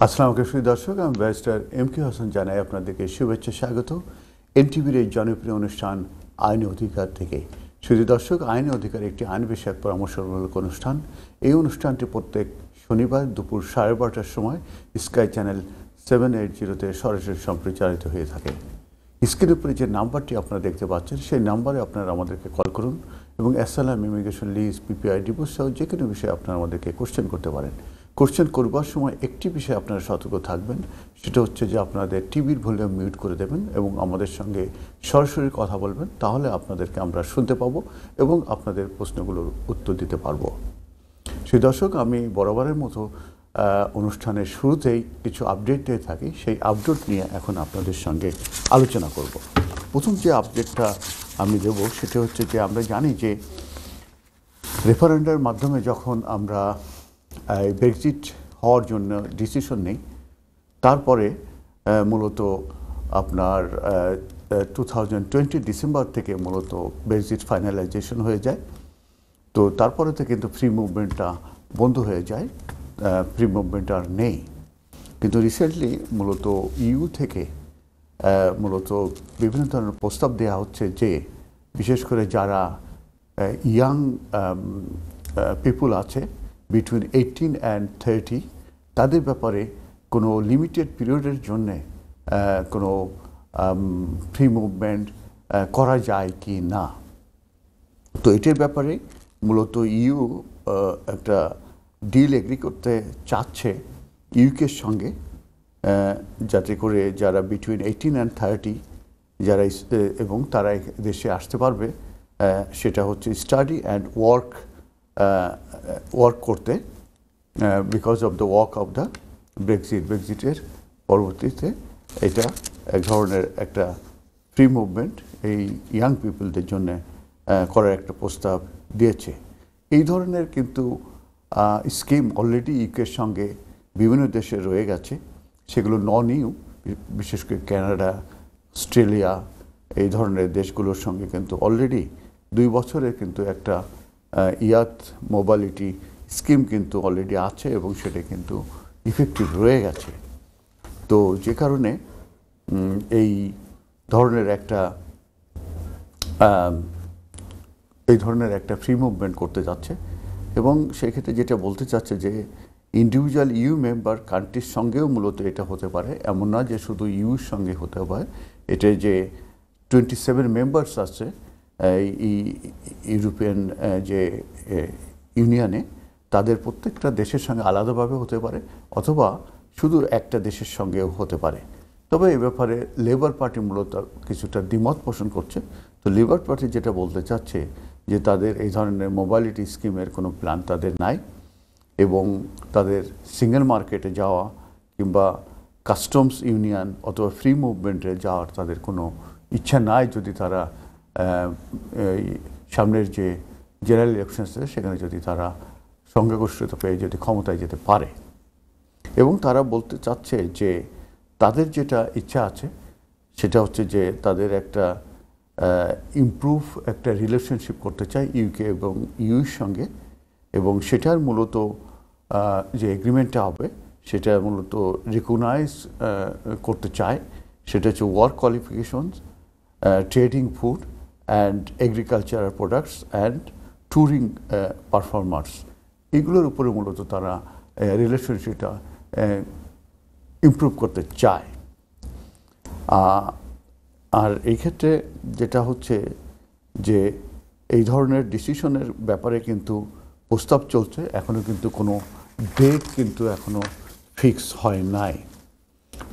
আসসালামু আলাইকুম সুধী দর্শক, আমি ব্যারিস্টার এম.কে হোসেন জানাই আপনাদেরকে শুভেচ্ছা স্বাগত এনটিভির এই জনপ্রিয় অনুষ্ঠান আইনি অধিকার থেকে। সুধী দর্শক, আইনি অধিকার একটি আইন বিষয়ক পরামর্শমূলক অনুষ্ঠান। এই অনুষ্ঠানটি প্রত্যেক শনিবার দুপুর 12:30টার সময় স্কাই চ্যানেল 780-তে সরাসরি সম্প্রচারিত হয়ে থাকে। স্ক্রিনের উপরে যে নাম্বারটি আপনারা দেখতে পাচ্ছেন সেই নাম্বারে আপনারা আমাদেরকে কল করুন এবং asylum, immigration, lease, PPI, divorce সহ যে কোনো বিষয়ে আপনারা আমাদেরকে কোশ্চেন করতে পারেন। কোশ্চেন করবার সময় একটি বিষয়ে আপনারা সতর্ক থাকবেন, সেটা হচ্ছে যে আপনাদের টিভির ভলিউম মিউট করে দেবেন এবং আমাদের সঙ্গে সরাসরি কথা বলবেন, তাহলে আপনাদেরকে আমরা শুনতে পাবো এবং আপনাদের প্রশ্নগুলোর উত্তর দিতে পারবো। সেই দর্শক, আমি বরাবরের মতো অনুষ্ঠানের শুরুতেই কিছু আপডেট দিয়ে থাকি। সেই আপডেট নিয়ে এখন আপনাদের সঙ্গে আলোচনা করব। প্রথম যে আপডেটটা আমি দেব সেটা হচ্ছে যে আমরা জানি যে রেফারেন্ডামের মাধ্যমে যখন আমরা ব্রেক্সিট হওয়ার জন্য ডিসিশন নেই, তারপরে মূলত আপনার 2020 ডিসেম্বর থেকে মূলত ব্রেক্সিট ফাইনালাইজেশন হয়ে যায়। তো তারপরে তো কিন্তু ফ্রি মুভমেন্টটা বন্ধ হয়ে যায়, ফ্রি মুভমেন্ট আর নেই। কিন্তু রিসেন্টলি মূলত ইউ থেকে মূলত বিভিন্ন ধরনের প্রস্তাব দেওয়া হচ্ছে যে বিশেষ করে যারা ইয়াং পিপুল আছে বিটুইন 18 and 30, তাদের ব্যাপারে কোনো লিমিটেড পিরিয়ডের জন্যে কোনো ফ্রি মুভমেন্ট করা যায় কি না। তো এটার ব্যাপারে মূলত ইউ একটা ডিল এগ্রি করতে চাচ্ছে ইউকের সঙ্গে, যাতে করে যারা বিটুইন 18 and 30 যারা এবং তারা দেশে আসতে পারবে, সেটা হচ্ছে স্টাডি অ্যান্ড ওয়ার্ক করতে, because of the work of the ব্রেক্সিটের পরবর্তীতে এটা এক ধরনের একটা ফ্রি মুভমেন্ট এই ইয়াং পিপলদের জন্য করার একটা প্রস্তাব দিয়েছে। এই ধরনের কিন্তু স্কিম অলরেডি ইউকের সঙ্গে বিভিন্ন দেশে রয়ে গেছে। সেগুলো নন ইউ, বিশেষ করে কানাডা, অস্ট্রেলিয়া, এই ধরনের দেশগুলোর সঙ্গে কিন্তু অলরেডি 2 বছরের কিন্তু একটা ইয়াথ মোবালিটি স্কিম কিন্তু অলরেডি আছে এবং সেটা কিন্তু ইফেক্টিভ রয়ে গেছে। তো যে কারণে এই ধরনের একটা ফ্রি মুভমেন্ট করতে যাচ্ছে এবং সেক্ষেত্রে যেটা বলতে চাচ্ছে যে ইন্ডিভিজুয়াল ইউ মেম্বার কান্ট্রির সঙ্গেও মূলত এটা হতে পারে, এমন না যে শুধু ইউর সঙ্গে হতে পারে। এটা যে 27 মেম্বার্স আছে ইউরোপিয়ান যে ইউনিয়নে, তাদের প্রত্যেকটা দেশের সঙ্গে আলাদাভাবে হতে পারে অথবা শুধু একটা দেশের সঙ্গেও হতে পারে। তবে এ ব্যাপারে লেবার পার্টি মূলত কিছুটা দ্বিমত পোষণ করছে। তো লেবার পার্টি যেটা বলতে চাচ্ছে যে তাদের এই ধরনের মোবাইলিটি স্কিমের কোনো প্ল্যান তাদের নাই এবং তাদের সিঙ্গেল মার্কেটে যাওয়া কিংবা কাস্টমস ইউনিয়ন অথবা ফ্রি মুভমেন্টে যাওয়ার তাদের কোনো ইচ্ছা নাই, যদি তারা সামনের যে জেনারেল ইলেকশন আছে সেখানে যদি তারা সংখ্যাগরিষ্ঠতা পেয়ে যদি ক্ষমতায় যেতে পারে। এবং তারা বলতে চাচ্ছে যে তাদের যেটা ইচ্ছা আছে সেটা হচ্ছে যে তাদের একটা ইমপ্রুভ একটা রিলেশনশিপ করতে চায় ইউকে এবং ইউর সঙ্গে, এবং সেটার মূলত যে এগ্রিমেন্টটা হবে সেটা মূলত রিকগনাইজ করতে চায়। সেটা হচ্ছে work qualifications, trading food and agricultural products and touring performers, এগুলোর উপরে মূলত তারা রিলেশনশিপটা ইমপ্রুভ করতে চায়। আর এই ক্ষেত্রে যেটা হচ্ছে যে এই ধরনের ডিসিশনের ব্যাপারে কিন্তু প্রস্তাব চলছে, এখনও কিন্তু কোনো ডেট কিন্তু এখনও ফিক্স হয় নাই।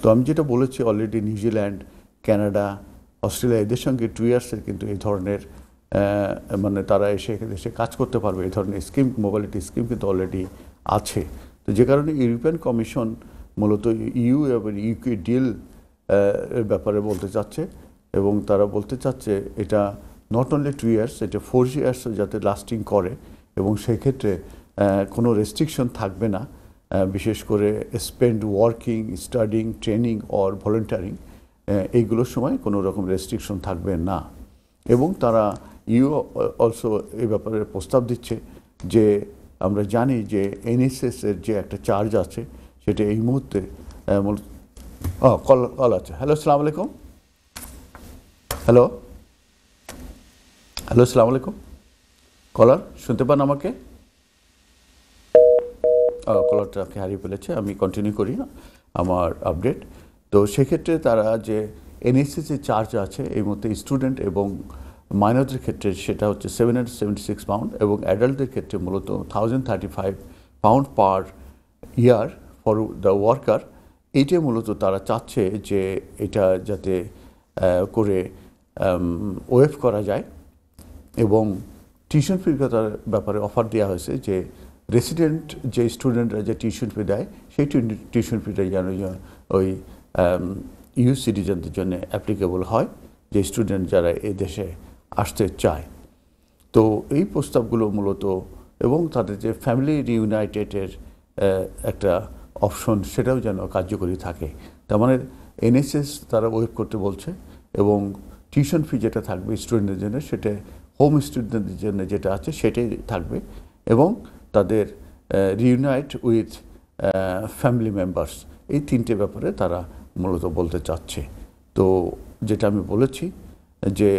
তো আমি যেটা বলেছি অলরেডি নিউজিল্যান্ড, কানাডা, অস্ট্রেলিয়া এদের সঙ্গে 2 ইয়ার্সের কিন্তু এই ধরনের মানে তারা এসে দেশে কাজ করতে পারবে এই ধরনের স্কিম, মোবাইলিটি স্কিম কিন্তু অলরেডি আছে। তো যে কারণে ইউরোপিয়ান কমিশন মূলত ইউ এবং ইউকে ডিল এর ব্যাপারে বলতে চাচ্ছে এবং তারা বলতে চাচ্ছে এটা নট অনলি 2 ইয়ার্স, এটা 4 ইয়ার্স যাতে লাস্টিং করে এবং সেই ক্ষেত্রে কোনো রেস্ট্রিকশন থাকবে না, বিশেষ করে spend working, studying, training or volunteering, এইগুলোর সময় কোনো রকম রেস্ট্রিকশন থাকবে না। এবং তারা ইউ অলসো এই ব্যাপারে প্রস্তাব দিচ্ছে যে আমরা জানি যে এনএসএস এর যে একটা চার্জ আছে সেটা এই মুহূর্তে কল আছে। হ্যালো, আসসালামু আলাইকুম। হ্যালো হ্যালো, আসসালামু আলাইকুম। কলার শুনতে পান আমাকে? কলারটাকে হারিয়ে ফেলেছে। আমি কন্টিনিউ করি আমার আপডেট। তো সেক্ষেত্রে তারা যে এনএসএস যে চার্জ আছে এই মুহূর্তে স্টুডেন্ট এবং মাইনরদের ক্ষেত্রে সেটা হচ্ছে 776 পাউন্ড এবং অ্যাডাল্টদের ক্ষেত্রে মূলত 1035 pound per year for the worker. এইটাই মূলত তারা চাচ্ছে যে এটা যাতে করে ওয়েভ করা যায় এবং টিউশন ফির ব্যাপারে অফার দেওয়া হয়েছে যে রেসিডেন্ট যে স্টুডেন্টরা যে টিউশন ফি দেয় সেই টিউশন ফিটা যেন ওই ইউ সিটিজেনদের জন্য অ্যাপ্লিকেবল হয়, যে স্টুডেন্ট যারা এই দেশে আসতে চায়। তো এই প্রস্তাবগুলো মূলত এবং তাদের যে ফ্যামিলি রিউনাইটেডের একটা অপশন সেটাও যেন কার্যকরী থাকে। তার মানে এনএসএস তারা ওয়েভ করতে বলছে এবং টিউশন ফি যেটা থাকবে স্টুডেন্টদের জন্য সেটা হোম স্টুডেন্টদের জন্য যেটা আছে সেটাই থাকবে এবং তাদের রিউনাইট উইথ ফ্যামিলি মেম্বার্স, এই তিনটে ব্যাপারে তারা মূলত বলতে চাচ্ছে। তো যেটা আমি বলেছি যে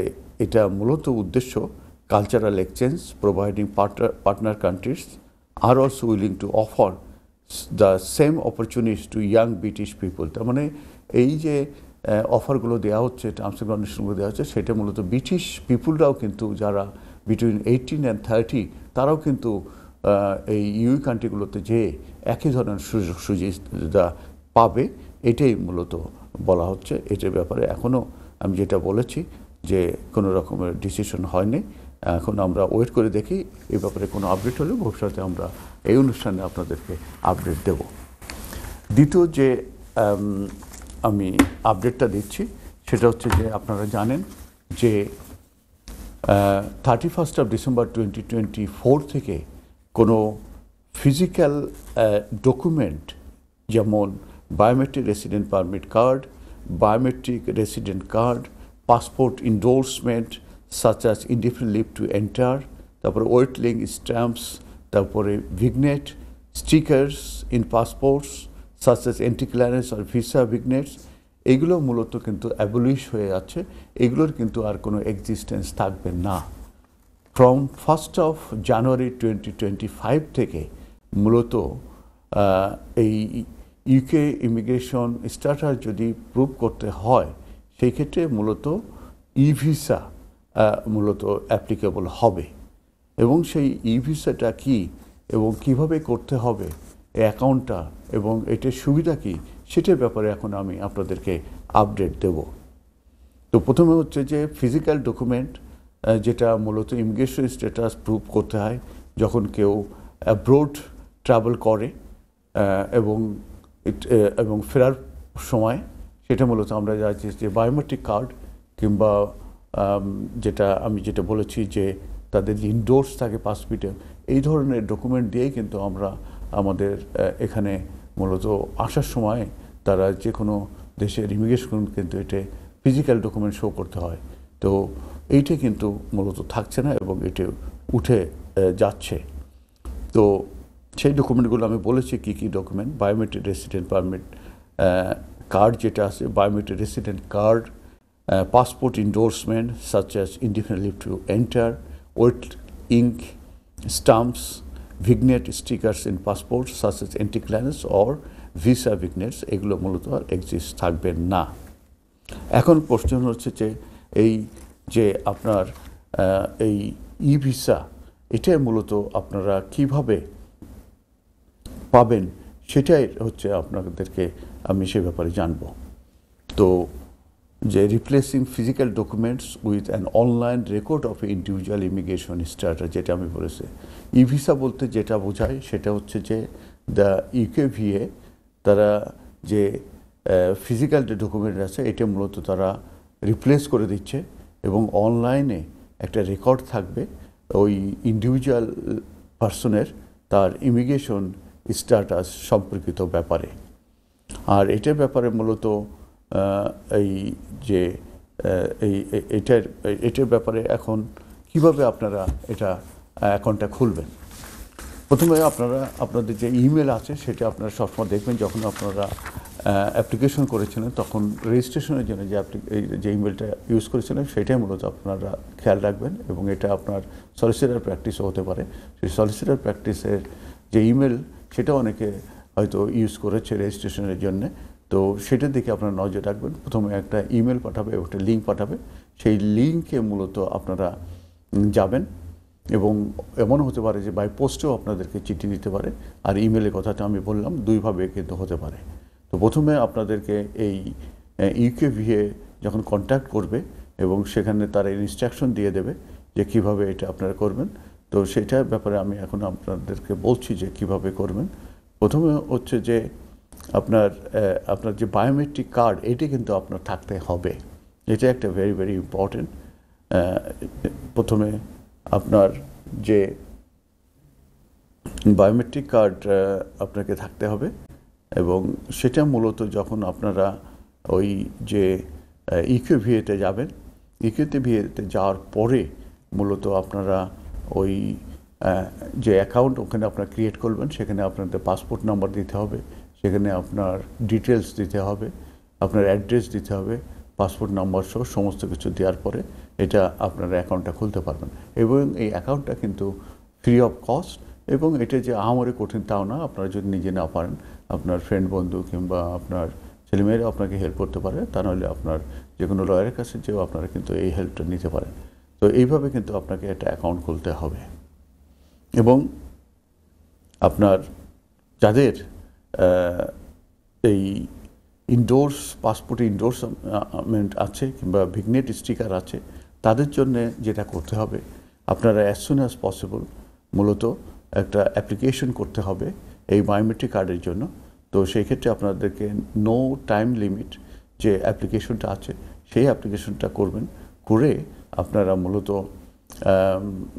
এটা মূলত উদ্দেশ্য cultural exchange, providing partner countries are also willing to offer the same opportunities too young British people. তার মানে এই যে অফারগুলো দেওয়া হচ্ছে, টার্মস অ্যান্ড কন্ডিশনগুলো দেওয়া হচ্ছে, সেটা মূলত ব্রিটিশ পিপুলরাও কিন্তু যারা বিটুইন 18 and 30 তারাও কিন্তু এই ইউ কান্ট্রিগুলোতে যেয়ে একই ধরনের সুযোগ সুবিধা পাবে, এটাই মূলত বলা হচ্ছে। এটার ব্যাপারে এখনও আমি যেটা বলেছি যে কোনো রকমের ডিসিশন হয়নি। এখন আমরা ওয়েট করে দেখি, এই ব্যাপারে কোনো আপডেট হলে ভবিষ্যতে আমরা এই অনুষ্ঠানে আপনাদেরকে আপডেট দেব। দ্বিতীয় যে আমি আপডেটটা দিচ্ছি সেটা হচ্ছে যে আপনারা জানেন যে 31 ডিসেম্বর 2024 থেকে কোনো ফিজিক্যাল ডকুমেন্ট যেমন biometric resident permit card, biometric resident card, passport endorsement such as indefinite leave to enter, তারপরে ওয়েটলিং স্ট্যাম্পস, তারপরে vignette stickers in passports such as entry clearance আর ভিসা ভিগনেটস, এগুলো মূলত কিন্তু অ্যাবলিশ হয়ে যাচ্ছে। এগুলোর কিন্তু আর কোনো এক্সিস্টেন্স থাকবে না। ফ্রম 1 জানুয়ারি 2025 থেকে মূলত এই ইউকে ইমিগ্রেশন স্ট্যাটাস যদি প্রুভ করতে হয় সেই ক্ষেত্রে মূলত ই ভিসা মূলত অ্যাপ্লিকেবল হবে এবং সেই ই ভিসাটা কী এবং কিভাবে করতে হবে এই অ্যাকাউন্টটা এবং এটার সুবিধা কী সেটার ব্যাপারে এখন আমি আপনাদেরকে আপডেট দেব। তো প্রথমে হচ্ছে যে ফিজিক্যাল ডকুমেন্ট যেটা মূলত ইমিগ্রেশন স্ট্যাটাস প্রুভ করতে হয় যখন কেউ অ্যাব্রোড ট্রাভেল করে এবং ফেরার সময়, সেটা মূলত আমরা যাচ্ছি যে বায়োমেট্রিক কার্ড কিংবা যেটা বলেছি যে তাদের ইনডোর্স থাকে পাসপোর্টে, এই ধরনের ডকুমেন্ট দিয়েই কিন্তু আমরা আমাদের এখানে মূলত আসার সময় তারা যে কোনো দেশের ইমিগ্রেশন কিন্তু এটা ফিজিক্যাল ডকুমেন্ট শো করতে হয়। তো এইটা কিন্তু মূলত থাকছে না এবং এটা উঠে যাচ্ছে। তো সেই ডকুমেন্টগুলো আমি বলেছি কী কী document: biometric resident permit card যেটা আছে, biometric resident card, passport endorsement such as indefinite leave to enter, wet ink stamps, vignette stickers in passport such as entry clearance or visa vignettes, এগুলো মূলত আর এক্সিস্ট থাকবে না। এখন প্রশ্ন হচ্ছে যে আপনার এই ই ভিসা এটা মূলত আপনারা কিভাবে পাবেন সেটাই হচ্ছে আপনাদেরকে আমি সে ব্যাপারে জানব। তো যে replacing physical documents with an online record of individual immigration status, যেটা আমি বলেছি। ই ভিসা বলতে যেটা বোঝায় সেটা হচ্ছে যে দ্য ইউকেভিএ তারা যে ফিজিক্যাল যে ডকুমেন্ট আছে এটা মূলত তারা রিপ্লেস করে দিচ্ছে এবং অনলাইনে একটা রেকর্ড থাকবে ওই ইন্ডিভিজুয়াল পার্সনের তার ইমিগ্রেশন স্ট্যাটাস সম্পর্কিত ব্যাপারে। আর এটার ব্যাপারে মূলত এটার ব্যাপারে এখন কিভাবে আপনারা এটা অ্যাকাউন্টটা খুলবেন। প্রথমে আপনাদের যে ইমেল আছে সেটা আপনারা সবসময় দেখবেন যখন আপনারা অ্যাপ্লিকেশন করেছিলেন তখন রেজিস্ট্রেশনের জন্য যে ইমেলটা ইউজ করেছিলেন সেটাই মূলত আপনারা খেয়াল রাখবেন, এবং এটা আপনার সলিসিটার প্র্যাকটিসও হতে পারে। সেই সলিসিটার প্র্যাকটিসের যে ইমেল সেটা অনেকে হয়তো ইউজ করেছে রেজিস্ট্রেশনের জন্য, তো সেটার দিকে আপনারা নজর রাখবেন। প্রথমে একটা ইমেল পাঠাবে এবং একটা লিঙ্ক পাঠাবে, সেই লিঙ্কে মূলত আপনারা যাবেন, এবং এমন হতে পারে যে বাই পোস্টেও আপনাদেরকে চিঠি দিতে পারে। আর ইমেলের কথাটা আমি বললাম দুইভাবে কিন্তু হতে পারে। তো প্রথমে আপনাদেরকে এই ইউকেভিএ যখন কন্ট্যাক্ট করবে এবং সেখানে তারা ইনস্ট্রাকশন দিয়ে দেবে যে কিভাবে এটা আপনারা করবেন, তো সেটার ব্যাপারে আমি এখন আপনাদেরকে বলছি যে কিভাবে করবেন। প্রথমে হচ্ছে যে আপনার যে বায়োমেট্রিক কার্ড এটি কিন্তু আপনার থাকতে হবে, এটা একটা ভেরি ভেরি ইম্পর্টেন্ট। প্রথমে আপনার যে বায়োমেট্রিক কার্ড আপনাকে থাকতে হবে, এবং সেটা মূলত যখন আপনারা ওই যে ইউকেভিএতে যাবেন, ইউকেভিএতে যাওয়ার পরে মূলত আপনারা ওই যে অ্যাকাউন্ট ওখানে আপনারা ক্রিয়েট করবেন, সেখানে আপনাদের পাসপোর্ট নাম্বার দিতে হবে, সেখানে আপনার ডিটেলস দিতে হবে, আপনার অ্যাড্রেস দিতে হবে, পাসপোর্ট নাম্বার সহ সমস্ত কিছু দেওয়ার পরে এটা আপনারা অ্যাকাউন্টটা খুলতে পারবেন। এবং এই অ্যাকাউন্টটা কিন্তু ফ্রি অফ কস্ট, এবং এটা যে আহামরি কঠিন তাও না। আপনারা যদি নিজে না পারেন, আপনার ফ্রেন্ড বন্ধু কিংবা আপনার ছেলেমেয়েরা আপনাকে হেল্প করতে পারে, তা নাহলে আপনার যে কোনো লয়ারের কাছে যেও আপনারা কিন্তু এই হেল্পটা নিতে পারেন। তো এইভাবে কিন্তু আপনাকে একটা অ্যাকাউন্ট খুলতে হবে। এবং আপনার যাদের এই ইনডোর্স পাসপোর্টে ইনডোর্সমেন্ট আছে কিংবা ভিগনেট স্টিকার আছে, তাদের জন্য যেটা করতে হবে, আপনারা অ্যাজ সুন অ্যাজ পসিবল মূলত একটা অ্যাপ্লিকেশন করতে হবে এই বায়োমেট্রিক কার্ডের জন্য। তো সেই ক্ষেত্রে আপনাদেরকে নো টাইম লিমিট যে অ্যাপ্লিকেশনটা আছে সেই অ্যাপ্লিকেশনটা করবেন, করে আপনারা মূলত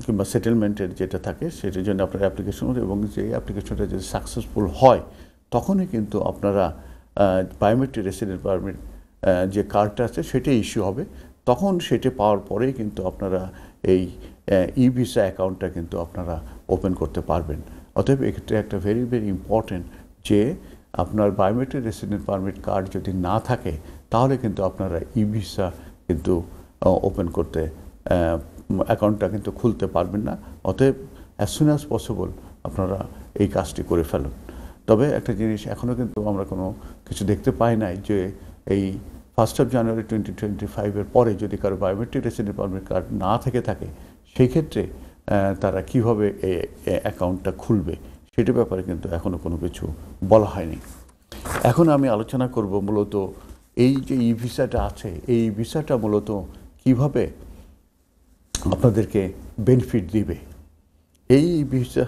কিংবা সেটেলমেন্টের যেটা থাকে সেটার জন্য আপনার অ্যাপ্লিকেশন, এবং যে অ্যাপ্লিকেশনটা যদি সাকসেসফুল হয় তখনই কিন্তু আপনারা বায়োমেট্রিক রেসিডেন্ট পারমিট যে কার্ডটা আছে সেটাই ইস্যু হবে। তখন সেটা পাওয়ার পরেই কিন্তু আপনারা এই ই ভিসা অ্যাকাউন্টটা কিন্তু আপনারা ওপেন করতে পারবেন। অতএব এক্ষেত্রে একটা ভেরি ভেরি ইম্পর্টেন্ট যে আপনার বায়োমেট্রিক রেসিডেন্ট পারমিট কার্ড যদি না থাকে তাহলে কিন্তু আপনারা ই ভিসা কিন্তু ওপেন করতে অ্যাকাউন্টটা কিন্তু খুলতে পারবেন না। অতএব অ্যাজ সুন অ্যাজ পসিবল আপনারা এই কাজটি করে ফেলুন। তবে একটা জিনিস এখনও কিন্তু আমরা কোনো কিছু দেখতে পাই নাই যে এই 1 জানুয়ারি 2025 পরে যদি কারো বায়োমেট্রিক রেসিডেন্ট পারমিট কার্ড না থেকে থাকে, সেই ক্ষেত্রে তারা কীভাবে এই অ্যাকাউন্টটা খুলবে সেটার ব্যাপারে কিন্তু এখনও কোনো কিছু বলা হয়নি। এখন আমি আলোচনা করব মূলত এই যে ই ভিসাটা আছে, এই ভিসাটা মূলত কিভাবে আপনাদেরকে বেনিফিট দিবে। এই ভিসা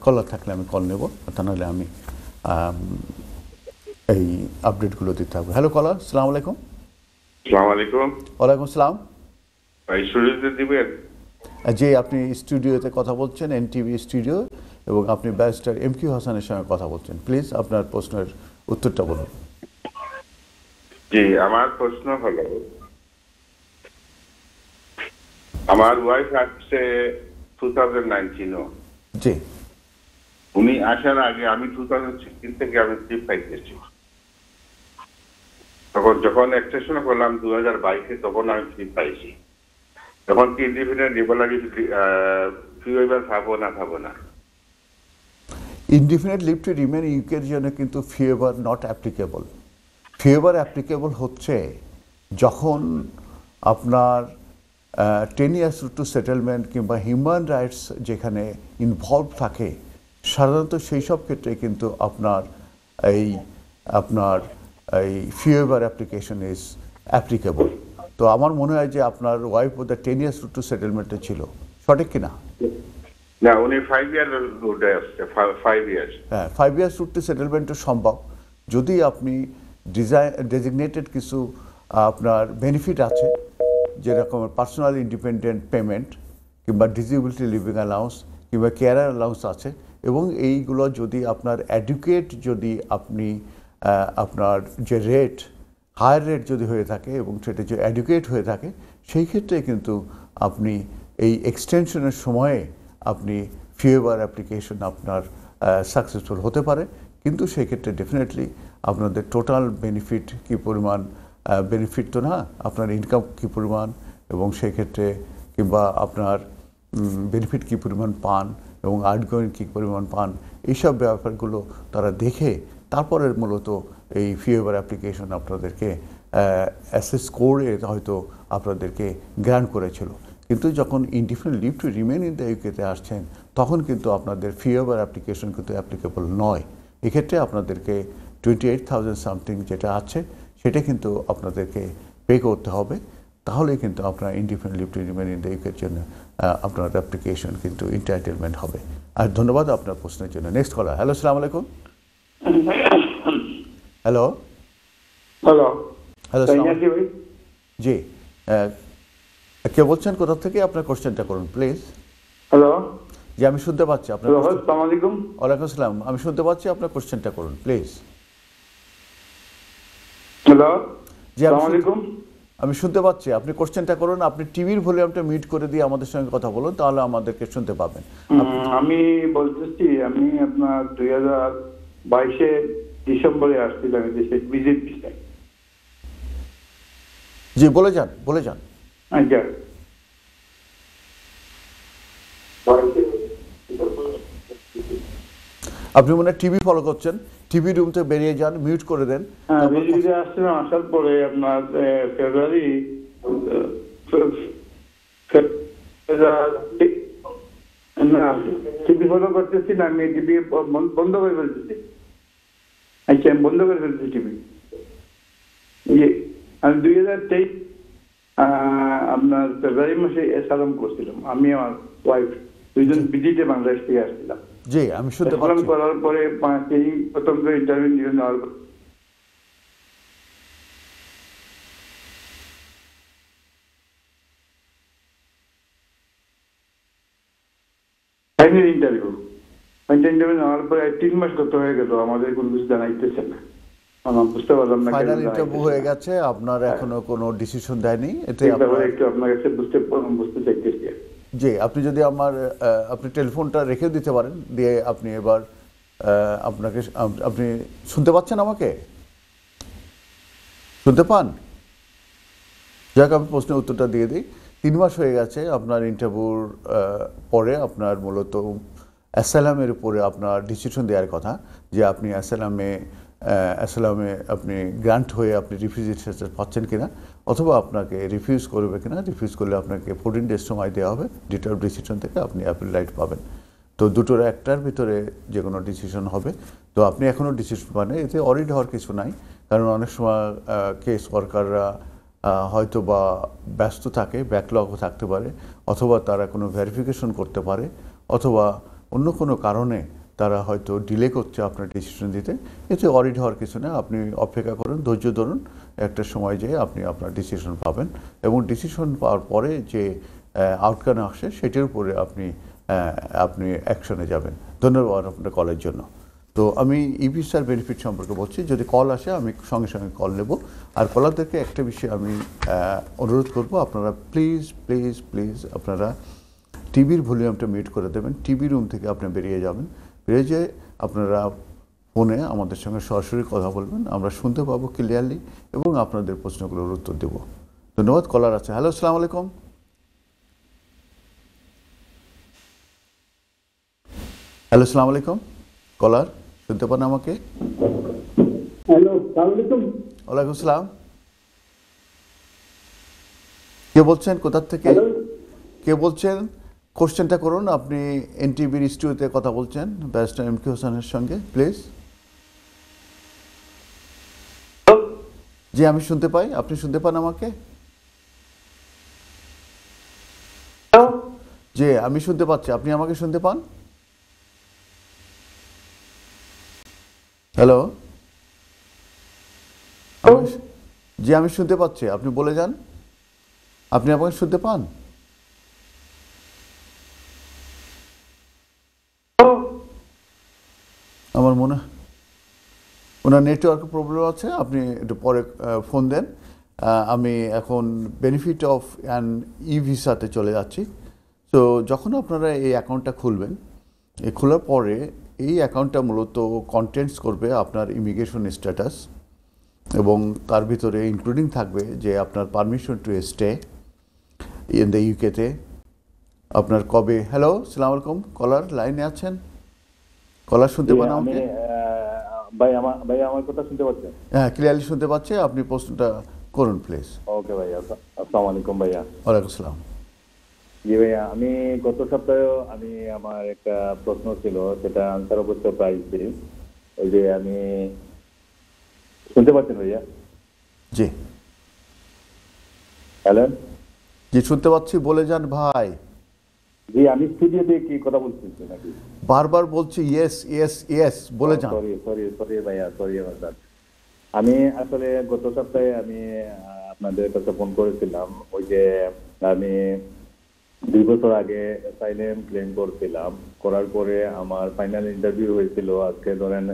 কলার থাকলে আমি কল নেব, তা নাহলে আমি এই আপডেটগুলো দিতে থাকবো। হ্যালো কলার, আসসালামু আলাইকুম। আসসালামু আলাইকুম। ওয়ালাইকুম আসসালাম। ভাই স্টুডিওতে দিবেন? যে আপনি স্টুডিওতে কথা বলছেন, এনটিভি স্টুডিও, এবং আপনি ব্যারিস্টার MQ হাসানের সঙ্গে কথা বলছেন। প্লিজ আপনার প্রশ্নের উত্তরটা বলুন। জি, আমার প্রশ্ন হলো, আমার ওয়াইফ আসছে 2019। জি, উনি আসার আগে আমি 2016 থেকে আমি ট্রিপ পাইতেছি। তখন যখন এক্সটেনশন করলাম 2022-এ, তখন আমি ট্রিপ পাইছি। তখন কি ইন্ডিপেন্ডেন্ট রিভোলারি ফি ওয়েভার থাকবো না? ইনডিফিনিট লিভ টু রিমেন ইউকের জন্য কিন্তু fee waiver not applicable. Fee waiver applicable হচ্ছে যখন আপনার 10 years রুট টু সেটেলমেন্ট কিংবা হিউম্যান রাইটস যেখানে ইনভলভ থাকে, সাধারণত সেই সব ক্ষেত্রে কিন্তু আপনার fee waiver application is applicable. তো আমার মনে হয় যে আপনার ওয়াইফ বোধহয় 10 years রুট টু সেটেলমেন্টে ছিল, সঠিক কিনা? না, উনি 5 year রুটে আসছে। 5 years। হ্যাঁ, 5 years রুট টু সেটেলমেন্টও সম্ভব যদি আপনি ডেজিগনেটেড কিছু আপনার বেনিফিট আছে, যেরকম পার্সোনাল ইন্ডিপেন্ডেন্ট পেমেন্ট কিংবা ডিসেবিলিটি লিভিং অ্যালাউন্স কিংবা কেয়ারার অ্যালাউন্স আছে, এবং এইগুলো যদি আপনার অ্যাডুকেট যদি আপনি আপনার যে রেট হায়ার রেট যদি হয়ে থাকে এবং সেটা যে অ্যাডুকেট হয়ে থাকে, সেই ক্ষেত্রে কিন্তু আপনি এই এক্সটেনশনের সময়ে আপনি ফি ওয়েভার অ্যাপ্লিকেশন আপনার সাকসেসফুল হতে পারে। কিন্তু সেক্ষেত্রে ডেফিনেটলি আপনাদের টোটাল বেনিফিট কী পরিমাণ, বেনিফিট তো না, আপনার ইনকাম কী পরিমাণ এবং সেক্ষেত্রে কিংবা আপনার বেনিফিট কী পরিমাণ পান এবং আউটগোয়িং কী পরিমাণ পান, এইসব ব্যাপারগুলো তারা দেখে তারপরে মূলত এই ফি ওয়েভার অ্যাপ্লিকেশন আপনাদেরকে অ্যাসেস করে হয়তো আপনাদেরকে গ্র্যান্ট করেছিল। কিন্তু যখন indefinite leave to remain in the ইউকেতে আসছেন তখন কিন্তু আপনাদের ফি ওয়েভার অ্যাপ্লিকেশন কিন্তু অ্যাপ্লিকেবল নয়। এক্ষেত্রে আপনাদেরকে 28,000 সামথিং যেটা আছে সেটা কিন্তু আপনাদেরকে পে করতে হবে, তাহলে কিন্তু আপনার indefinite leave to remain in the ইউকের জন্য আপনার অ্যাপ্লিকেশন কিন্তু এন্টাইটেলমেন্ট হবে। আর ধন্যবাদ আপনার প্রশ্নের জন্য। Next caller. হ্যালো, আসসালামু আলাইকুম। হ্যালো হ্যালো হ্যালো, জি, কে বলছেন, কোথা থেকে? আপনার কোশ্চেনটা করুন প্লিজ। হ্যালো জি, আমি শুনতে পাচ্ছি আপনার। আসসালামু আলাইকুম। ওয়ালাইকুম আসসালাম, আমি শুনতে পাচ্ছি, আপনার কোশ্চেনটা করুন প্লিজ। হ্যালো জি, আসসালামু আলাইকুম। আমি শুনতে পাচ্ছি, আপনি কোশ্চেনটা করুন। আপনি টিভির ভলিউমটা মিউট করে দিয়ে আমাদের সঙ্গে কথা বলুন, তাহলে আমাদেরকে শুনতে পাবেন। আমি বলতেছি, আমি আপনার 2022 ডিসেম্বরে আসছিলাম দেশে ভিজিট ভিসায়। জি, বলে যান, বলে যান। আচ্ছা, আপনি মনে হয় টিভি ফলো করছেন, টিভি রুম থেকে বেরিয়ে যান, মিউট করে দেন। হ্যাঁ, ভিজিটে আসছিলাম। আসার পরে আপনার ফেব্রুয়ারি না, টিভি ফলো করতেছি না, আমি টিভি বন্ধ করে ফেলতেছি। আচ্ছা, আমি বন্ধ করে ফেলতেছি টিভি। আমি 2023 আপনার ফেব্রুয়ারি মাসে এসালাম করছিলাম। আমি আমার ওয়াইফ দুইজন ভিজিটে বাংলাদেশ থেকে আসছিলাম। জি, আমি শুনতে এসালাম পাচ্ছি। করার পরে এই প্রথম করে ইন্টারভিউ নিয়ে নেওয়ার পর ফাইনাল ইন্টারভিউ নেওয়ার পরে 3 মাস কত হয়ে গেল, আমাদের কোনো কিছু জানাইতেছে না। আমার বুঝতে পারলাম না। ফাইনাল ইন্টারভিউ হয়ে গেছে, আপনার এখনো কোনো ডিসিশন দেয়নি। এতে একটু আপনার কাছে বুঝতে চাইতেছি। জি, আপনি যদি আপনি টেলিফোনটা রেখে দিতে পারেন, দিয়ে আপনি এবার আপনি শুনতে পাচ্ছেন আমাকে? শুনতে পান? যাক, আমি প্রশ্নের উত্তরটা দিয়ে দিই। 3 মাস হয়ে গেছে আপনার ইন্টারভিউর পরে আপনার মূলত অ্যাসাইলামের উপরে আপনার ডিসিশন দেওয়ার কথা, যে আপনি অ্যাসাইলামে আপনি গ্রান্ট হয়ে আপনি রিফিউজি স্ট্যাটাস পাচ্ছেন কিনা, অথবা আপনাকে রিফিউজ করবে কিনা। রিফিউজ করলে আপনাকে 14 ডেজ সময় দেওয়া হবে, ডেট অফ ডিসিশন থেকে আপনি অ্যাপিল রাইট পাবেন। তো দুটোর একটার ভিতরে যে কোনো ডিসিশন হবে। তো আপনি এখনও ডিসিশন পান, এতে অরিড হওয়ার কিছু নাই, কারণ অনেক সময় কেস ওয়ার্কাররা হয়তো বা ব্যস্ত থাকে, ব্যাকলগও থাকতে পারে, অথবা তারা কোনো ভেরিফিকেশন করতে পারে, অথবা অন্য কোনো কারণে তারা হয়তো ডিলে করছে আপনার ডিসিশন দিতে। এতে অরিড হওয়ার কিছু না, আপনি অপেক্ষা করুন, ধৈর্য ধরুন, একটা সময় যেয়ে আপনি আপনার ডিসিশন পাবেন, এবং ডিসিশন পাওয়ার পরে যে আউটকাম আসে সেটার উপরে আপনি অ্যাকশনে যাবেন। ধন্যবাদ আপনার কলের জন্য। তো আমি ই ভিসার বেনিফিট সম্পর্কে বলছি, যদি কল আসে আমি সঙ্গে সঙ্গে কল নেব। আর কলারদেরকে একটা বিষয় আমি অনুরোধ করব, আপনারা প্লিজ প্লিজ প্লিজ আপনারা টিভির ভলিউমটা মিউট করে দেবেন, টিভি রুম থেকে আপনি বেরিয়ে যাবেন, বেরিয়ে যেয়ে আপনারা ফোনে আমাদের সঙ্গে সরাসরি কথা বলবেন, আমরা শুনতে পাবো ক্লিয়ারলি এবং আপনাদের প্রশ্নগুলোর উত্তর দেব। ধন্যবাদ। কলার আছে। হ্যালো, আসসালামু আলাইকুম। হ্যালো, আসসালামু আলাইকুম। কলার শুনতে পান আমাকে? হ্যালো, আসসালামু আলাইকুম। ওয়ালাইকুম আসসালাম। কে বলছেন, কোথা থেকে? কে বলছেন? কোশ্চেনটা করুন। আপনি এনটিভির স্টুডিওতে কথা বলছেন ব্যারিস্টার এম কে হোসেনের সঙ্গে, প্লিজ। জি, আমি শুনতে পাই। আপনি শুনতে পান আমাকে? জি, আমি শুনতে পাচ্ছি। আপনি আমাকে শুনতে পান? হ্যালো, জি, আমি শুনতে পাচ্ছি। আপনি বলে যান, আপনি আমাকে শুনতে পান? আমার মনে হয় ওনার নেটওয়ার্ক প্রবলেম আছে, আপনি একটু পরে ফোন দেন। আমি এখন বেনিফিট অফ অ্যান ই ভিসাতে চলে যাচ্ছি। তো যখন আপনারা এই অ্যাকাউন্টটা খুলবেন, এই খোলার পরে এই অ্যাকাউন্টটা মূলত কন্টেন্টস করবে আপনার ইমিগ্রেশন স্ট্যাটাস, এবং তার ভিতরে ইনক্লুডিং থাকবে যে আপনার permission to stay in the ইউকেতে, আপনার কবে। হ্যালো, সালাম আলাইকুম, কলার লাইনে আছেন? কলার শুনতে পান আমাকে? ভাই আমার কথা শুনতে পাচ্ছেন? হ্যাঁ, ক্লিয়ারলি শুনতে পাচ্ছে। আপনি প্রশ্নটা করুন প্লিজ। ওকে ভাইয়া, আসসালামু আলাইকুম ভাইয়া। ওয়ালাইকুম আসসালাম। জি ভাইয়া, আমি গত সপ্তাহে আমার একটা প্রশ্ন ছিল, সেটা আনসার অবশ্য পাইছি। ওই যে আমি শুনতে পাচ্ছেন ভাইয়া? জি হ্যালো, জি শুনতে পাচ্ছি, বলে যান ভাই। জি আমি স্টুডিওতে কি কথা বলতেছি নাকি? বারবার বলছি ইয়েস ইয়েস ইয়েস, বলে যান। সরি ভাইয়া, সরি আমার। আমি আসলে গত সপ্তাহে আপনাদের কাছে ফোন করেছিলাম। ওই যে আমি 2 বছর আগে অ্যাসাইলাম ক্লেম করছিলাম, করার পরে আমার ফাইনাল ইন্টারভিউ হয়েছিল আজকে ধরেন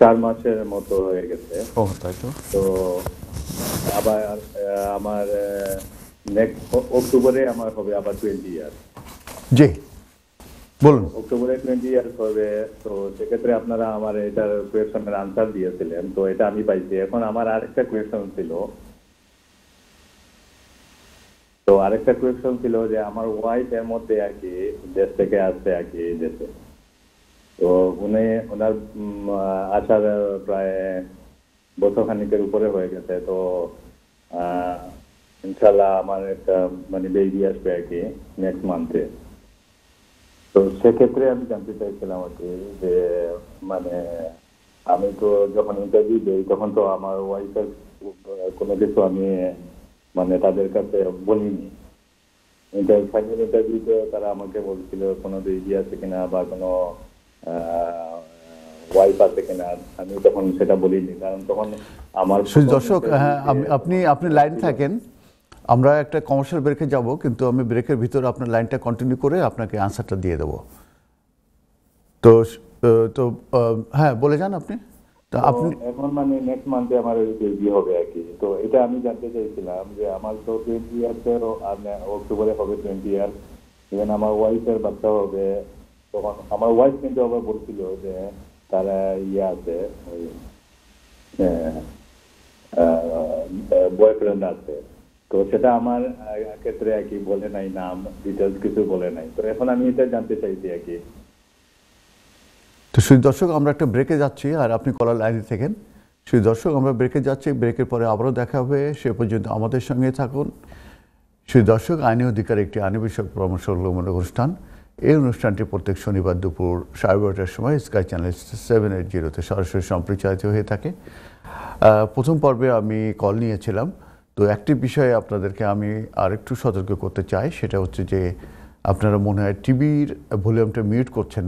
4 মাসের মতো হয়ে গেছে। ও তাই তো। তো আবার আমার নেক্সট অক্টোবরে আমার হবে আবার 20 ইয়ার। জি বলুন। অক্টোবরে 20 ইয়ার্স হবে। তো সেক্ষেত্রে আপনারা আমার এটার কোয়েশনের আনসার দিয়েছিলেন, তো এটা আমি পাইছি। এখন আমার আরেকটা কোয়েশন ছিল। তো আরেকটা কোয়েশন ছিল যে আমার ওয়াইফ এর মধ্যে আর কি দেশ থেকে আসছে আর কি এই দেশে। তো ওনার আসার প্রায় বছর খানিকের উপরে হয়ে গেছে। তো ইনশাল্লাহ আমার একটা বেবি আসবে আর কি নেক্সট মান্থে। তো সেক্ষেত্রে আমি জানতে চাইছিলাম আর কি যে আমি তো যখন ইন্টারভিউ দিই তখন তো আমার ওয়াইফের কোনো কিছু আমি তাদের কাছে বলিনি। ফাইনাল ইন্টারভিউতে তারা আমাকে বলছিল কোনো বেবি আছে কিনা বা কোনো ওয়াইফ আছে কিনা, আমি তখন সেটা বলিনি, কারণ তখন আমার দর্শক, হ্যাঁ আপনি লাইন থাকেন, আমরা একটা কমার্শিয়াল ব্রেকে যাব, কিন্তু আমি ব্রেকের ভিতরে আপনার লাইনটা কন্টিনিউ করে আপনাকে আনসারটা দিয়ে দেবো। তো তো হ্যাঁ বলে যান আপনি। তো আপনি এখন নেক্সট মান্থে আমার বেবি হবে আর কি। তো এটা আমি জানতে চাইছিলাম যে আমার তো 20 ইয়ার্সের অক্টোবরে হবে 20 ইয়ার, ইভেন আমার ওয়াইফের বাচ্চা হবে। তখন আমার ওয়াইফ কিন্তু আবার বলছিল যে তারা আছে ওই বয়ফ্রেন্ড আছে। তো সেটা আমার ক্ষেত্রে আর কি বলে নাই, নাম ডিটেলস কিছু বলে নাই। তো এখন আমি এটা জানতে চাইছি আর কি। তো শুধু দর্শক, আমরা একটা ব্রেকে যাচ্ছি আর আপনি কলার লাইনে থাকেন। শুধু দর্শক, আমরা ব্রেকে যাচ্ছি, ব্রেকের পরে আবারও দেখা হবে। সে পর্যন্ত আমাদের সঙ্গে থাকুন। শুধু দর্শক, আইনি অধিকার একটি আইনি বিষয়ক পরামর্শমূলক অনুষ্ঠান। এই অনুষ্ঠানটি প্রত্যেক শনিবার দুপুর 12:30টার সময় স্কাই চ্যানেল 780-তে সরাসরি সম্প্রচারিত হয়ে থাকে। প্রথম পর্বে আমি কল নিয়েছিলাম। তো একটি বিষয়ে আপনাদেরকে আমি আরেকটু সতর্ক করতে চাই, সেটা হচ্ছে যে আপনারা মনে হয় টিভির ভলিউমটা মিউট করছেন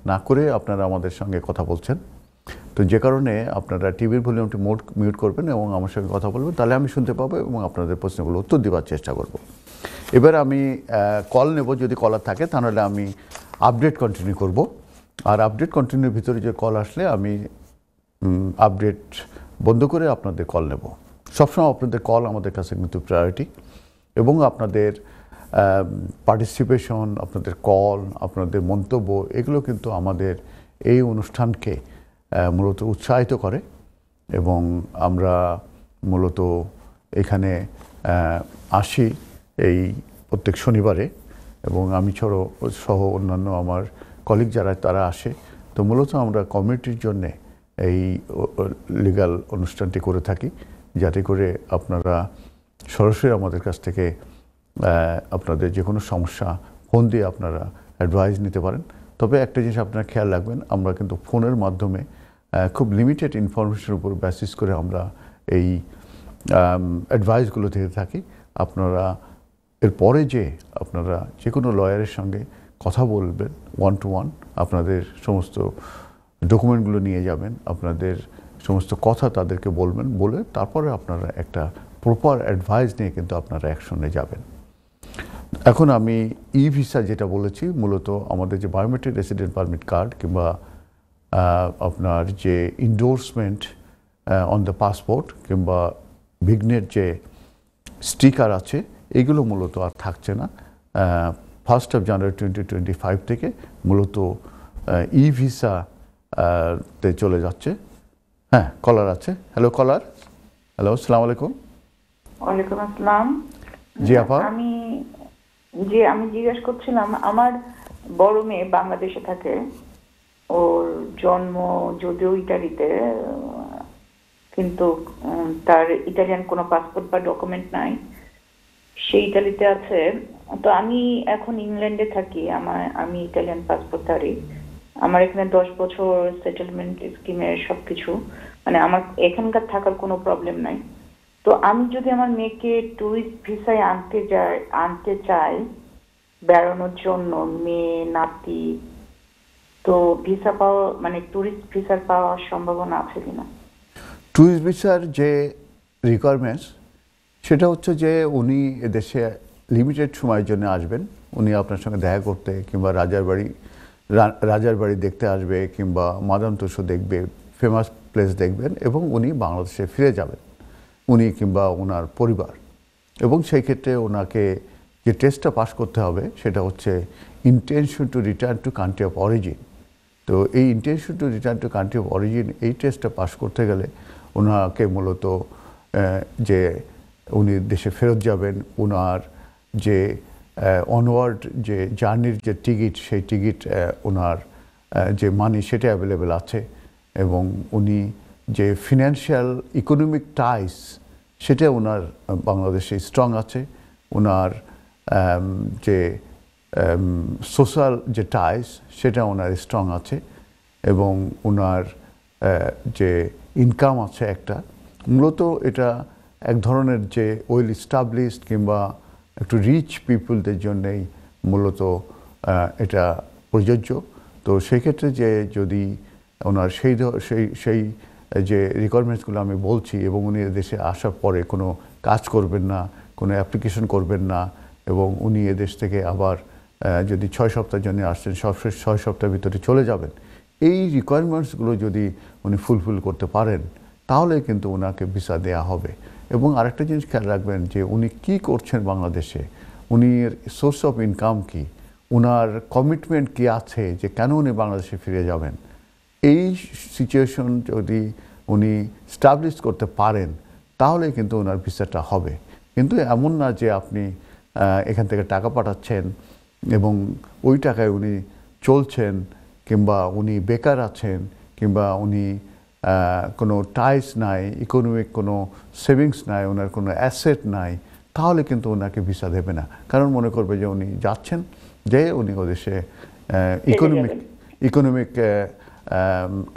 না করে আপনারা আমাদের সঙ্গে কথা বলছেন। তো যে কারণে আপনারা টিভির ভলিউমটি মিউট করবেন এবং আমার সঙ্গে কথা বলবেন, তাহলে আমি শুনতে পাবো এবং আপনাদের প্রশ্নগুলো উত্তর দেওয়ার চেষ্টা করব। এবার আমি কল নেব, যদি কলার থাকে তাহলে আমি আপডেট কন্টিনিউ করব। আর আপডেট কন্টিনিউর ভিতরে যে কল আসলে আমি আপডেট বন্ধ করে আপনাদের কল নেব। সবসময় আপনাদের কল আমাদের কাছে কিন্তু প্রায়োরিটি, এবং আপনাদের পার্টিসিপেশন, আপনাদের কল, আপনাদের মন্তব্য, এগুলো কিন্তু আমাদের এই অনুষ্ঠানকে মূলত উৎসাহিত করে। এবং আমরা মূলত এখানে আসি এই প্রত্যেক শনিবারে, এবং আমি সহ অন্যান্য আমার কলিগ যারা তারা আসে। তো মূলত আমরা কমিউনিটির জন্যে এই লিগ্যাল অনুষ্ঠানটি করে থাকি, যাতে করে আপনারা সরাসরি আমাদের কাছ থেকে আপনাদের যে কোনো সমস্যা ফোন দিয়ে আপনারা অ্যাডভাইস নিতে পারেন। তবে একটা জিনিস আপনারা খেয়াল রাখবেন, আমরা কিন্তু ফোনের মাধ্যমে খুব লিমিটেড ইনফরমেশনের উপর বেসিস করে আমরা এই অ্যাডভাইসগুলো দিয়ে থাকি। আপনারা এরপরে আপনারা যে কোনো লয়ারের সঙ্গে কথা বলবেন 1-to-1, আপনাদের সমস্ত ডকুমেন্টগুলো নিয়ে যাবেন, আপনাদের সমস্ত কথা তাদেরকে বলবেন, বলে তারপরে আপনারা একটা প্রপার অ্যাডভাইস নিয়ে কিন্তু আপনারা অ্যাকশনে যাবেন। এখন আমি ই ভিসা যেটা বলেছি, মূলত আমাদের যে বায়োমেট্রিক রেসিডেন্ট পারমিট কার্ড কিংবা আপনার যে ইন্ডোর্সমেন্ট অন দ্য পাসপোর্ট কিংবা ভিগনের যে স্টিকার আছে, এগুলো মূলত আর থাকছে না। 1st of January 2025 থেকে মূলত ই ভিসা তে চলে যাচ্ছে। হ্যাঁ, কলার আছে। হ্যালো কলার, হ্যালো, আসসালামু আলাইকুম। ওয়ালাইকুম আসসালাম। জি আপা। আমি জিজ্ঞেস করছিলাম, আমার বড় মেয়ে বাংলাদেশে থাকে, ওর জন্ম যদিও ইটালিতে, কিন্তু তার ইটালিয়ান কোনো পাসপোর্ট বা ডকুমেন্ট নাই, সে ইটালিতে আছে। তো আমি এখন ইংল্যান্ডে থাকি, আমি ইটালিয়ান পাসপোর্টধারী। আমার এখানে 10 বছর সেটেলমেন্ট স্কিমের সবকিছু, মানে আমার এখানকার থাকার কোনো প্রবলেম নাই। তো আমি যদি আমার মেয়েকে ট্যুরিস্ট ভিসায় আনতে চাই বেড়ানোর জন্য, মেয়ে নাতি, তো ভিসা পাওয়া, মানে ট্যুরিস্ট ভিসার পাওয়ার সম্ভাবনা আছে কিনা? ট্যুরিস্ট ভিসার যে রিকোয়ারমেন্টস, সেটা হচ্ছে যে উনি এদেশে লিমিটেড সময়ের জন্য আসবেন। উনি আপনার সঙ্গে দেখা করতে কিংবা রাজার বাড়ি দেখতে আসবে, কিংবা মাদাম তুসো দেখবে, ফেমাস প্লেস দেখবেন, এবং উনি বাংলাদেশে ফিরে যাবেন, উনি কিংবা ওনার পরিবার। এবং সেই ক্ষেত্রে ওনাকে যে টেস্টটা পাস করতে হবে সেটা হচ্ছে intention to return to country of origin. তো এই intention to return to country of origin, এই টেস্টটা পাস করতে গেলে ওনাকে মূলত যে উনি দেশে ফেরত যাবেন, ওনার যে অনওয়ার্ড যে জার্নির যে টিকিট, সেই টিকিট ওনার যে মানি সেটা অ্যাভেলেবেল আছে, এবং উনি যে ফিনান্সিয়াল ইকোনমিক টাইস সেটা ওনার বাংলাদেশে স্ট্রং আছে, ওনার যে সোশ্যাল যে টাইস সেটা ওনার স্ট্রং আছে, এবং ওনার যে ইনকাম আছে একটা। মূলত এটা এক ধরনের যে ওয়েল এস্টাবলিশড কিংবা একটু রিচ পিপুলদের জন্যেই মূলত এটা প্রযোজ্য। তো সেই ক্ষেত্রে যে যদি ওনার সেই যে রিকোয়ারমেন্টসগুলো আমি বলছি, এবং উনি দেশে আসার পরে কোনো কাজ করবেন না, কোনো অ্যাপ্লিকেশন করবেন না, এবং উনি এদেশ থেকে আবার যদি 6 সপ্তাহের জন্য আসছেন, সব 6 সপ্তাহের ভিতরে চলে যাবেন, এই রিকোয়ারমেন্টসগুলো যদি উনি ফুলফিল করতে পারেন, তাহলে কিন্তু ওনাকে ভিসা দেয়া হবে। এবং আরেকটা জিনিস খেয়াল রাখবেন যে উনি কি করছেন বাংলাদেশে, উনির সোর্স অফ ইনকাম কি, ওনার কমিটমেন্ট কি আছে যে কেন উনি বাংলাদেশে ফিরে যাবেন। এই সিচুয়েশন যদি উনি স্টাবলিশ করতে পারেন, তাহলে কিন্তু ওনার ভিসাটা হবে। কিন্তু এমন না যে আপনি এখান থেকে টাকা পাঠাচ্ছেন এবং ওই টাকায় উনি চলছেন, কিংবা উনি বেকার আছেন, কিংবা উনি কোনো টাইস নাই, ইকোনমিক কোনো সেভিংস নাই, ওনার কোনো অ্যাসেট নাই, তাহলে কিন্তু ওনাকে ভিসা দেবে না। কারণ মনে করবে যে উনি যাচ্ছেন, যে উনি ওদেশে ইকোনমিক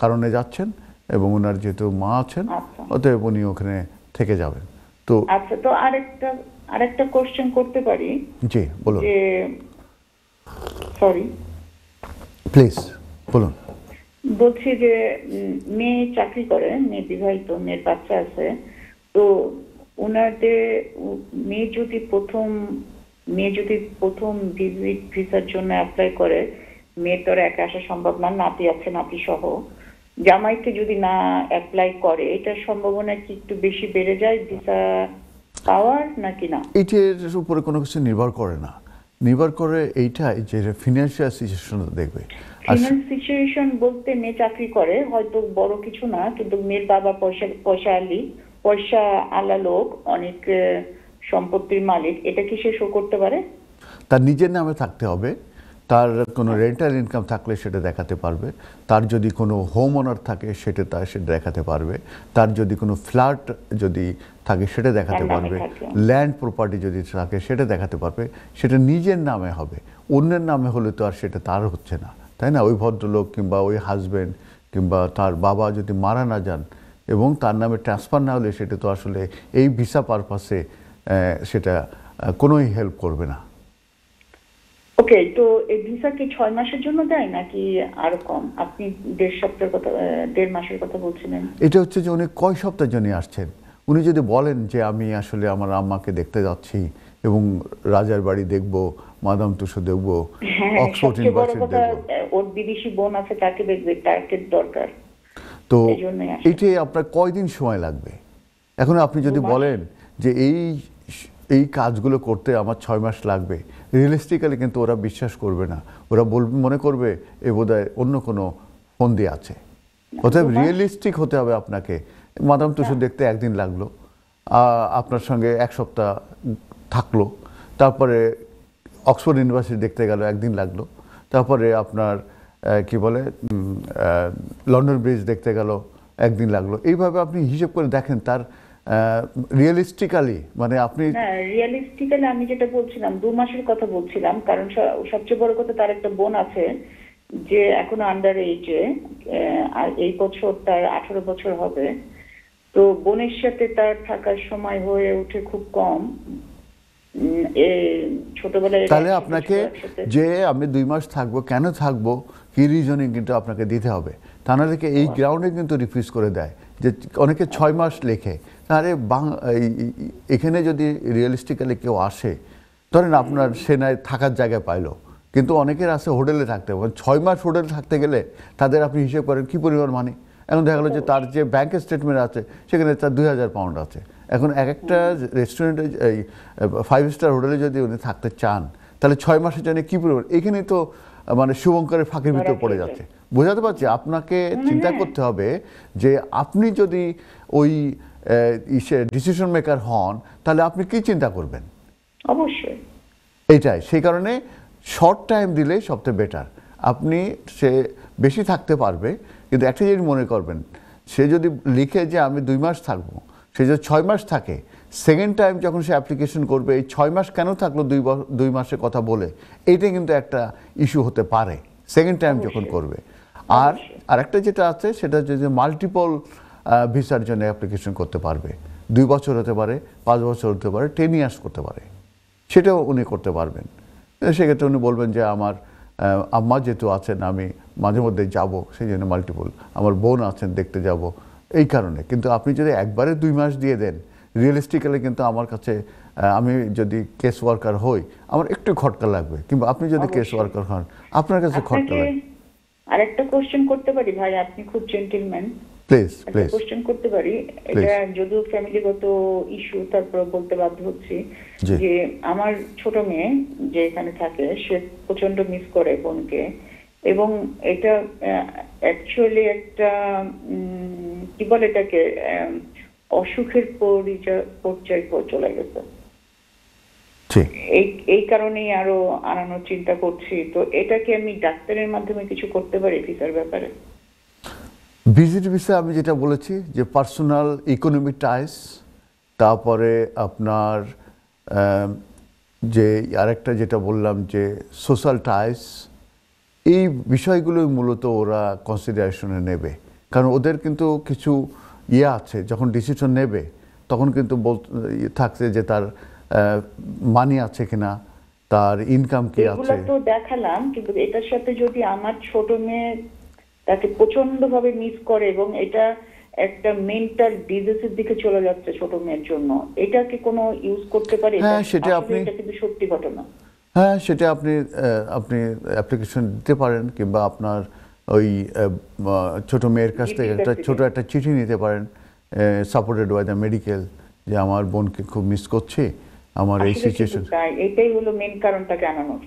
কারণে যাচ্ছেন, এবং ওনার যেহেতু মা আছেন, অতএব উনি ওখানে থেকে যাবেন। তো আচ্ছা, তো আরেকটা কোশ্চেন করতে পারি? জি বলুন। যে সরি, প্লিজ বলুন। বলছি যে মেয়ে চাকরি করে, মেয়ে বিবাহিত, মেয়ের বাচ্চা আছে। তো ওনাদের মেয়ে যদি প্রথম ভিজিট ভিসার জন্য অ্যাপ্লাই করে, মেয়ের তো একা আসা সম্ভব না, নাতি আছে, নাতি সহ। জামাইকে যদি না অ্যাপ্লাই করে, এটার সম্ভাবনা কি একটু বেশি বেড়ে যায় ভিসা পাওয়ার, নাকি না? এটার উপরে কোনো কিছু নির্ভর করে না, নির্ভর করে এইটাই যে ফিনান্সিয়াল সিচুয়েশন দেখবে। ফিনান্সিয়াল সিচুয়েশন বলতে মেয়ে চাকরি করে, হয়তো বড় কিছু না, কিন্তু মেয়ের বাবা পয়সা আলা লোক, অনেক সম্পত্তির মালিক, এটা কি সে শো করতে পারে? তার নিজের নামে থাকতে হবে, তার কোনো রেন্টাল ইনকাম থাকলে সেটা দেখাতে পারবে, তার যদি কোনো হোম ওনার থাকে সেটা দেখাতে পারবে, তার যদি কোনো ফ্ল্যাট যদি থাকে সেটা দেখাতে পারবে, ল্যান্ড প্রপার্টি যদি থাকে সেটা দেখাতে পারবে। সেটা নিজের নামে হবে, অন্যের নামে হলে তো আর সেটা তার হচ্ছে না, তাই না? ওই ভদ্রলোক কিংবা ওই হাজব্যান্ড কিংবা তার বাবা যদি মারা না যান এবং তার নামে ট্রান্সফার না হলে, সেটা তো আসলে এই ভিসা পারপাসে সেটা কোনোই হেল্প করবে না। ওকে, তো এই ভিসা কি 6 মাসের জন্য দেয় নাকি আরো কম? আপনি 1.5 মাসের কথা বলছিলেন। এটা হচ্ছে যে উনি কয় সপ্তাহের জন্য আসছেন। উনি যদি বলেন যে আমি আসলে আমার আম্মাকে দেখতে যাচ্ছি এবং রাজার বাড়ি দেখব, মাদাম তুসো দেখব, অক্সফোর্ড ইউনিভার্সিটি দেখব, ওর বিদেশি বোন আছে, তাকে দেখবে, তাকে দরকার। তো এইটাই আপনার কয়দিন সময় লাগবে? এখন আপনি যদি বলেন যে এই কাজগুলো করতে আমার 6 মাস লাগবে, রিয়েলিস্টিক্যালি কিন্তু ওরা বিশ্বাস করবে না, ওরা মনে করবে এ বোধহয় অন্য কোনো ফন্দি আছে। অতএব রিয়েলিস্টিক হতে হবে আপনাকে। মাদাম তুসু দেখতে একদিন লাগলো, আপনার সঙ্গে এক সপ্তাহ থাকলো, তারপরে অক্সফোর্ড ইউনিভার্সিটি দেখতে গেল, একদিন লাগলো, তারপরে আপনার কি বলে লন্ডন ব্রিজ দেখতে গেল, একদিন লাগলো। এইভাবে আপনি হিসেব করে দেখেন তার রিয়েলিস্টিক্যালি, মানে আপনি রিয়েলিস্টিক্যালি আমি যেটা বলছিলাম 2 মাসের কথা বলছিলাম, কারণ সবচেয়ে বড় কথা তার একটা বোন আছে যে এখনো আন্ডার এজে, আর এই বছর তার 18 বছর হবে। তো বোনের সাথে তার থাকার সময় হয়ে ওঠে খুব কম। ছোটবেলায় তাহলে আপনাকে যে আমি 2 মাস থাকবো, কেন থাকবো, কি রিজনিং কিন্তু আপনাকে দিতে হবে। তা না দেখে এই গ্রাউন্ডে কিন্তু রিফিউজ করে দেয়, যে অনেকে 6 মাস লেখে। তাহলে এখানে যদি রিয়েলিস্টিক্যালি কেউ আসে, ধরেন আপনার সেনায় থাকার জায়গা পাইলো, কিন্তু অনেকের আছে হোটেলে থাকতে হবে। 6 মাস হোটেলে থাকতে গেলে তাদের আপনি হিসেব করেন কী পরিমাণ মানি। এখন দেখা গেলো যে তার যে ব্যাংকের স্টেটমেন্ট আছে সেখানে তার 2000 পাউন্ড আছে। এখন এক একটা রেস্টুরেন্টে, এই 5 স্টার হোটেলে যদি উনি থাকতে চান, তাহলে 6 মাসের জন্য কী পরিমাণ, এখানেই তো মানে শুভঙ্করের ফাঁকের ভিতরে পড়ে যাচ্ছে। বোঝাতে পারছি? আপনাকে চিন্তা করতে হবে যে আপনি যদি ওই ডিসিশন মেকার হন, তাহলে আপনি কি চিন্তা করবেন। অবশ্যই এইটাই, সেই কারণে শর্ট টাইম দিলে সবচেয়ে বেটার। আপনি সে বেশি থাকতে পারবে, কিন্তু একটা জিনিস মনে করবেন, সে যদি লিখে যে আমি 2 মাস থাকবো, সে যদি 6 মাস থাকে, সেকেন্ড টাইম যখন সে অ্যাপ্লিকেশন করবে, এই 6 মাস কেন থাকলো 2 মাসের কথা বলে, এইটা কিন্তু একটা ইস্যু হতে পারে সেকেন্ড টাইম যখন করবে। আর আরেকটা যেটা আছে সেটা হচ্ছে যে মাল্টিপল ভিসার জন্য অ্যাপ্লিকেশন করতে পারবে। 2 বছর হতে পারে, 5 বছর হতে পারে, 10 ইয়ার্স করতে পারে, সেটাও উনি করতে পারবেন। সেক্ষেত্রে উনি বলবেন যে আমার আম্মা যেহেতু আছেন, আমি মাঝে মধ্যে যাব, সেই জন্য মাল্টিপল, আমার বোন আছেন দেখতে যাব, এই কারণে। কিন্তু আপনি যদি একবারে 2 মাস দিয়ে দেন, রিয়েলিস্টিক্যালি কিন্তু আমার কাছে, আমি যদি কেস ওয়ার্কার হই, আমার একটু খটকা লাগবে, কিংবা আপনি যদি কেস ওয়ার্কার হন, আপনার কাছে খটকা লাগবে। আরেকটা কোশ্চেন করতে পারি ভাই? আপনি খুব জেন্টলম্যান, প্লিজ একটা প্লিজ কোশ্চেন করতে পারি? এটা যদিও ফ্যামিলিগত ইস্যু, তারপর বলতে বাধ্য হচ্ছি যে আমার ছোট মেয়ে যে এখানে থাকে, সে প্রচন্ড মিস করে বোনকে, এবং এটা অ্যাকচুয়ালি একটা কি বলে এটাকে, অসুখের পর্যায়ে চলে গেছে। এই কারণেই আরো আনানোর চিন্তা করছি। তো এটাকে আমি ডাক্তারের মাধ্যমে কিছু করতে পারি ভিসার ব্যাপারে? ভিজিট ভিসা আমি যেটা বলেছি যে পার্সোনাল ইকোনমিক টাইস, তারপরে আপনার যে আরেকটা যেটা বললাম যে সোশ্যাল টাইস, এই বিষয়গুলোই মূলত ওরা কনসিডারেশনে নেবে। কারণ ওদের কিন্তু কিছু আছে, যখন ডিসিশন নেবে তখন কিন্তু থাকছে যে তার মানি আছে কিনা, তার ইনকাম কি আছে। এগুলো তো দেখালাম, কিন্তু এটার সাথে যদি আমার ছোট মেয়ে তাকে প্রচন্ড ভাবে মিস করে এবং এটা একটা মেন্টাল ডিজিজের দিকে চলে যাচ্ছে ছোট মেয়ের জন্য, এটা কি কোনো ইউজ করতে পারি? হ্যাঁ, সেটা আপনি, এটা কিন্তু সত্যি ঘটনা। হ্যাঁ, সেটা আপনি অ্যাপ্লিকেশন দিতে পারেন, কিংবা আপনার ওই ছোট মেয়ের কাছ থেকে একটা চিঠি নিতে পারেন, সাপোর্টেড বাই দ্য মেডিকেল, যে আমার বোনকে খুব মিস করছি, আমার এই সিচুয়েশন। এটাই হলো মেন কারণটাকে আনানোর।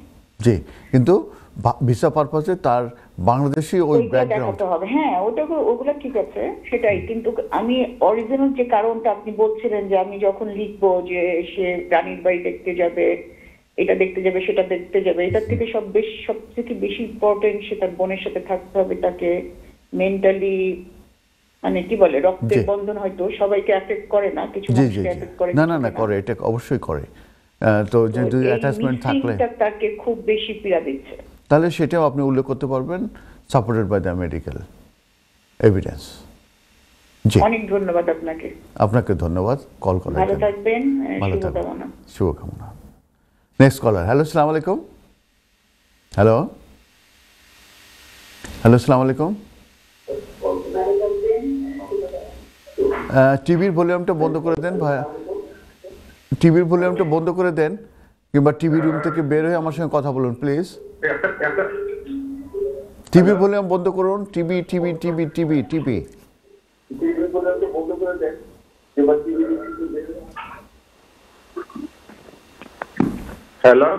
জি, কিন্তু ভিসা পারপাসে তার বাংলাদেশি ওই ব্যাকগ্রাউন্ড হবে। হ্যাঁ, ওগুলো ঠিক আছে, সেটাই। কিন্তু আমি অরিজিনাল যে কারণটা আপনি বলছিলেন যে আমি যখন লিখবো যে সে রানীর বাড়ি দেখতে যাবে, এটা দেখতে যাবে, সেটা দেখতে যাবে, এটার থেকে সবথেকে বেশি ইম্পর্টেন্ট সে তার বোনের সাথে থাকতে হবে, তাকে মেন্টালি, মানে কি বলে, রক্তের বন্ধন হয়তো সবাইকে এফেক্ট করে না, কিছু মানুষকে এফেক্ট করে। না করে, এটা অবশ্যই করে। তো যেহেতু অ্যাটাচমেন্ট থাকলে তাকে খুব বেশি পীড়া দিচ্ছে, তাহলে সেটাও আপনি উল্লেখ করতে পারবেন, supported by the medical evidence. জি, অনেক ধন্যবাদ আপনাকে। আপনাকে ধন্যবাদ কল করার জন্য। ভালো থাকবেন, শুভকামনা। শুভকামনা। Next caller. হ্যালো, আসসালামু আলাইকুম। হ্যালো, আসসালামু আলাইকুম। টিভির ভলিউমটা বন্ধ করে দেন ভাইয়া, টিভির ভলিউমটা বন্ধ করে দেন, কিংবা টিভি রুম থেকে বের হয়ে আমার সঙ্গে কথা বলুন প্লিজ। টিভির ভলিউম বন্ধ করুন। TV TV TV TV TV hello,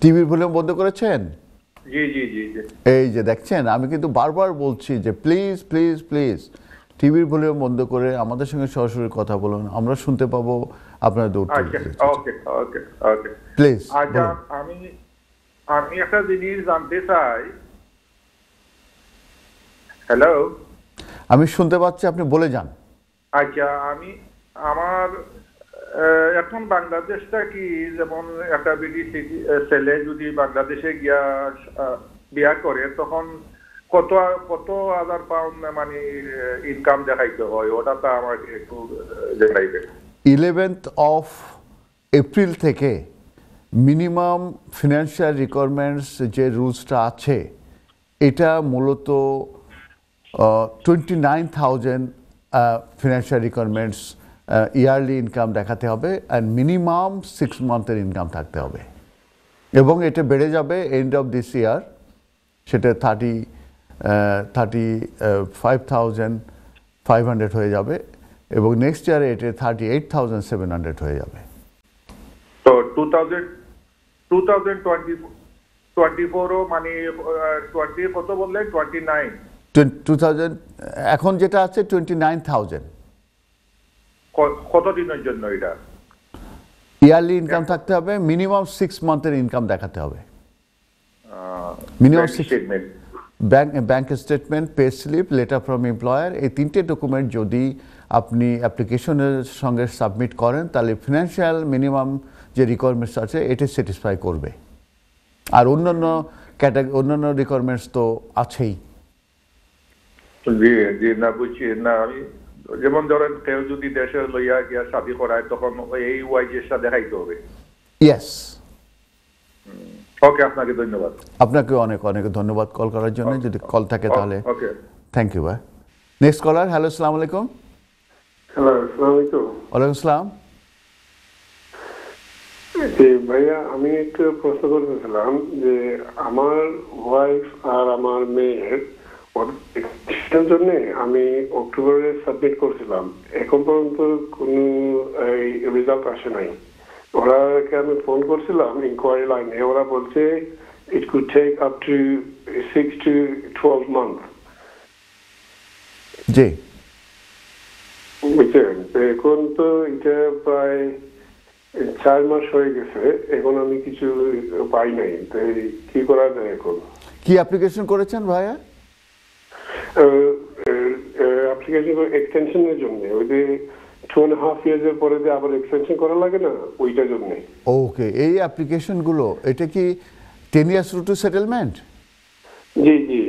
টিভির ভলিউম বন্ধ করেছেন? জি জি জি জি। এই যে দেখছেন, আমি কিন্তু বারবার বলছি যে প্লিজ প্লিজ প্লিজ টিভির ভলিউম বন্ধ করে আমাদের সঙ্গে সরাসরি কথা বলুন, আমরা শুনতে পাবো আপনাদের উত্তর। আচ্ছা, ওকে ওকে ওকে। প্লিজ আচ্ছা, আমি একটা জিনিস জানতে চাই। হ্যালো, আমি শুনতে পাচ্ছি, আপনি বলে যান। আচ্ছা, আমার এখন বাংলাদেশটা কি, যেমন একটা বিদেশি ছেলে যদি বাংলাদেশে গিয়া বিয়া করে তখন কত কত হাজার পাউন্ড মানে ইনকাম দেখাইতে হয়, ওটা তো আমাকে একটু দেখাইবে। 11th of এপ্রিল থেকে মিনিমাম ফিনান্সিয়াল রিকোয়ারমেন্টস যে রুলসটা আছে, এটা মূলত 29,000 ফিনান্সিয়াল রিকোয়ারমেন্টস ইয়ারলি ইনকাম দেখাতে হবে, অ্যান্ড মিনিমাম 6 মান্থের ইনকাম থাকতে হবে, এবং এটা বেড়ে যাবে এন্ড অফ দিস ইয়ার, সেটা 35,500 হয়ে যাবে, এবং নেক্সট ইয়ারে এটা 38,700 হয়ে যাবে। তো 2024 মানে 20 কত বললেন? 29 2000 এখন যেটা আছে 29,000 কত দিনের জন্য এটা? ইয়ারলি ইনকাম থাকতে হবে, মিনিমাম 6 মান্থের ইনকাম দেখাতে হবে, minimum 6 statement, bank statement, pay slip, letter from employer, এই 3টে ডকুমেন্ট যদি আপনি অ্যাপ্লিকেশনের সঙ্গে সাবমিট করেন তাহলে ফিনান্সিয়াল মিনিমাম যে রিকোয়ারমেন্টস আছে এটা স্যাটিসফাই করবে। আর অন্যান্য রিকোয়ারমেন্টস তো আছেই। জি জি, না বুঝছি না আমি। যেমন ধরেন কেউ যদি দেশে লইয়া গিয়া শাদি করায় তখন এই ওয়াইজেসটা দেখাইতে হবে। ইয়েস। ওকে, আপনাকে ধন্যবাদ। আপনাকে অনেক অনেক ধন্যবাদ কল করার জন্য। যদি কল থাকে তাহলে ওকে, থ্যাংক ইউ ভাই। Next caller. হ্যালো, আসসালামু আলাইকুম। হ্যালো, আসসালামু আলাইকুম। ওয়ালাইকুম আসসালাম। জি ভাইয়া, আমি একটু প্রশ্ন করতেছিলাম যে আমার ওয়াইফ আর আমার মেয়ের জন্য আমি অক্টোবরে সাবমিট করছিলাম, এখন পর্যন্ত কোনো রেজাল্ট আসে নাই। ওরাকে আমি ফোন করছিলাম ইনকোয়ারি লাইনে, ওরা বলছে it could take up to 6 to 12 months। জি, বুঝছেন, এখন তো এটা প্রায় 4 মাস হয়ে গেছে, এখন আমি কিছু পাই নাই, তাই কি করা যায় এখন? কি অ্যাপ্লিকেশন করেছেন ভাইয়া? অ্যাপ্লিকেশন এক্সটেনশনের জন্য, ওই যে 2.5 years এর পরে যে আবার এক্সটেনশন করা লাগে না, ওইটার জন্য। ওকে, এই অ্যাপ্লিকেশনগুলো, এটা কি 10 years route to settlement? জি জি।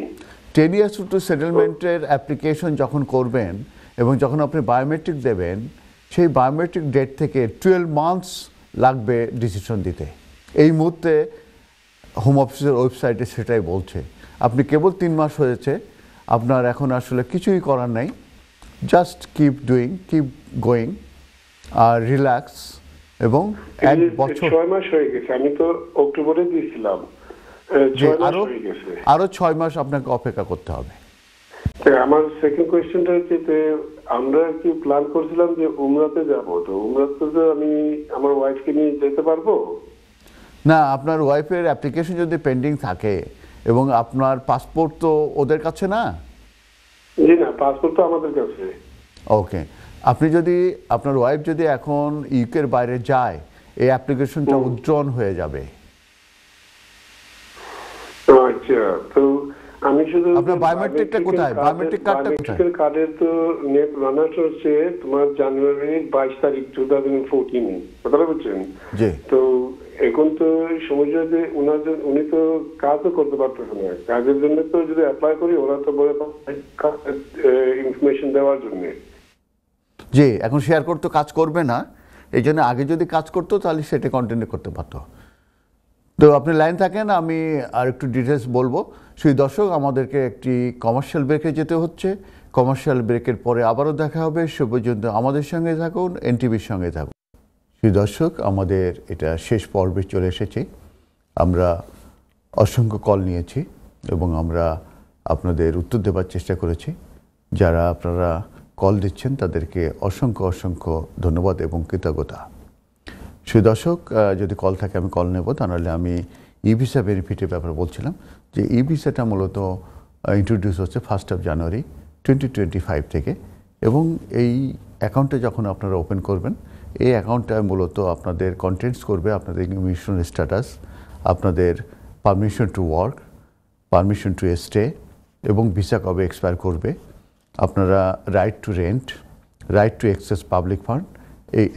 10 years route to settlement-এর অ্যাপ্লিকেশন যখন করবেন এবং যখন আপনি বায়োমেট্রিক দেবেন, সেই বায়োমেট্রিক ডেট থেকে 12 months লাগবে ডিসিশন দিতে। এই মুহূর্তে হোম অফিসের ওয়েবসাইটে সেটাই বলছে। আপনি কেবল 3 মাস হয়েছে, আপনার এখন আসলে কিছুই করার নাই, just keep doing, keep going, আর রিল্যাক্স, এবং 1 বছর 6 মাস হয়ে গেছে, আমি তো অক্টোবরে দিয়েছিলাম, 6 মাস হয়ে গেছে। আরো 6 মাস আপনাকে অপেক্ষা করতে হবে। আমার সেকেন্ড কোয়েশ্চেনটা হচ্ছে যে আমরা কি প্ল্যান করছিলাম যে উমরাতে যাব, তো উমরাতে তো আমি আমার ওয়াইফকে নিয়ে যেতে পারবো না? আপনার ওয়াইফের অ্যাপ্লিকেশন যদি পেন্ডিং থাকে এবং আপনার পাসপোর্ট তো ওদের কাছে না? জি না, পাসপোর্ট তো আমাদের কাছে। ওকে, আপনি যদি, আপনার ওয়াইফ যদি এখন ইউকের বাইরে যায়, এই অ্যাপ্লিকেশনটা উইথড্রন হয়ে যাবে। আচ্ছা, তো আমি শুধু আপনার বায়োমেট্রিকটা কোথায়? বায়োমেট্রিক কার্ডটা কোথায়? বায়োমেট্রিক কার্ডের তো নেট রানার হচ্ছে তোমার জানুয়ারি 22 তারিখ 2014, কথাটা বুঝছেন? জি। তো এখন তো সমস্যা যে উনি তো কাজও করতে পারতেছে না, কাজের জন্য তো যদি অ্যাপ্লাই করি ওরা তো বলে ইনফরমেশন দেওয়ার জন্য। জি, এখন শেয়ার করতে কাজ করবে না, এই জন্য আগে যদি কাজ করতো তাহলে সেটা কন্টিনিউ করতে পারতো। তো আপনি লাইন থাকেন, আমি আর একটু ডিটেলস বলবো। সেই দর্শক, আমাদেরকে একটি কমার্শিয়াল ব্রেকে যেতে হচ্ছে। কমার্শিয়াল ব্রেকের পরে আবারও দেখা হবে। সে পর্যন্ত আমাদের সঙ্গে থাকুন, এনটিভির সঙ্গে থাকুন। সেই দর্শক, আমাদের এটা শেষ পর্বে চলে এসেছি। আমরা অসংখ্য কল নিয়েছি এবং আমরা আপনাদের উত্তর দেওয়ার চেষ্টা করেছি। যারা আপনারা কল দিচ্ছেন তাদেরকে অসংখ্য অসংখ্য ধন্যবাদ এবং কৃতজ্ঞতা। সেই দর্শক, যদি কল থাকে আমি কল নেব, তা নাহলে আমি ই ভিসা বেনিফিটের ব্যাপারে বলছিলাম যে ই ভিসাটা মূলত ইন্ট্রোডিউস হচ্ছে 1 জানুয়ারি 2025 থেকে, এবং এই অ্যাকাউন্টটা যখন আপনারা ওপেন করবেন, এই অ্যাকাউন্টটা মূলত আপনাদের কন্টেন্টস করবে আপনাদের ইমিগ্রেশন স্ট্যাটাস, আপনাদের permission to work, permission to stay, এবং ভিসা কবে এক্সপায়ার করবে, আপনারা right two rent, right to access public fund,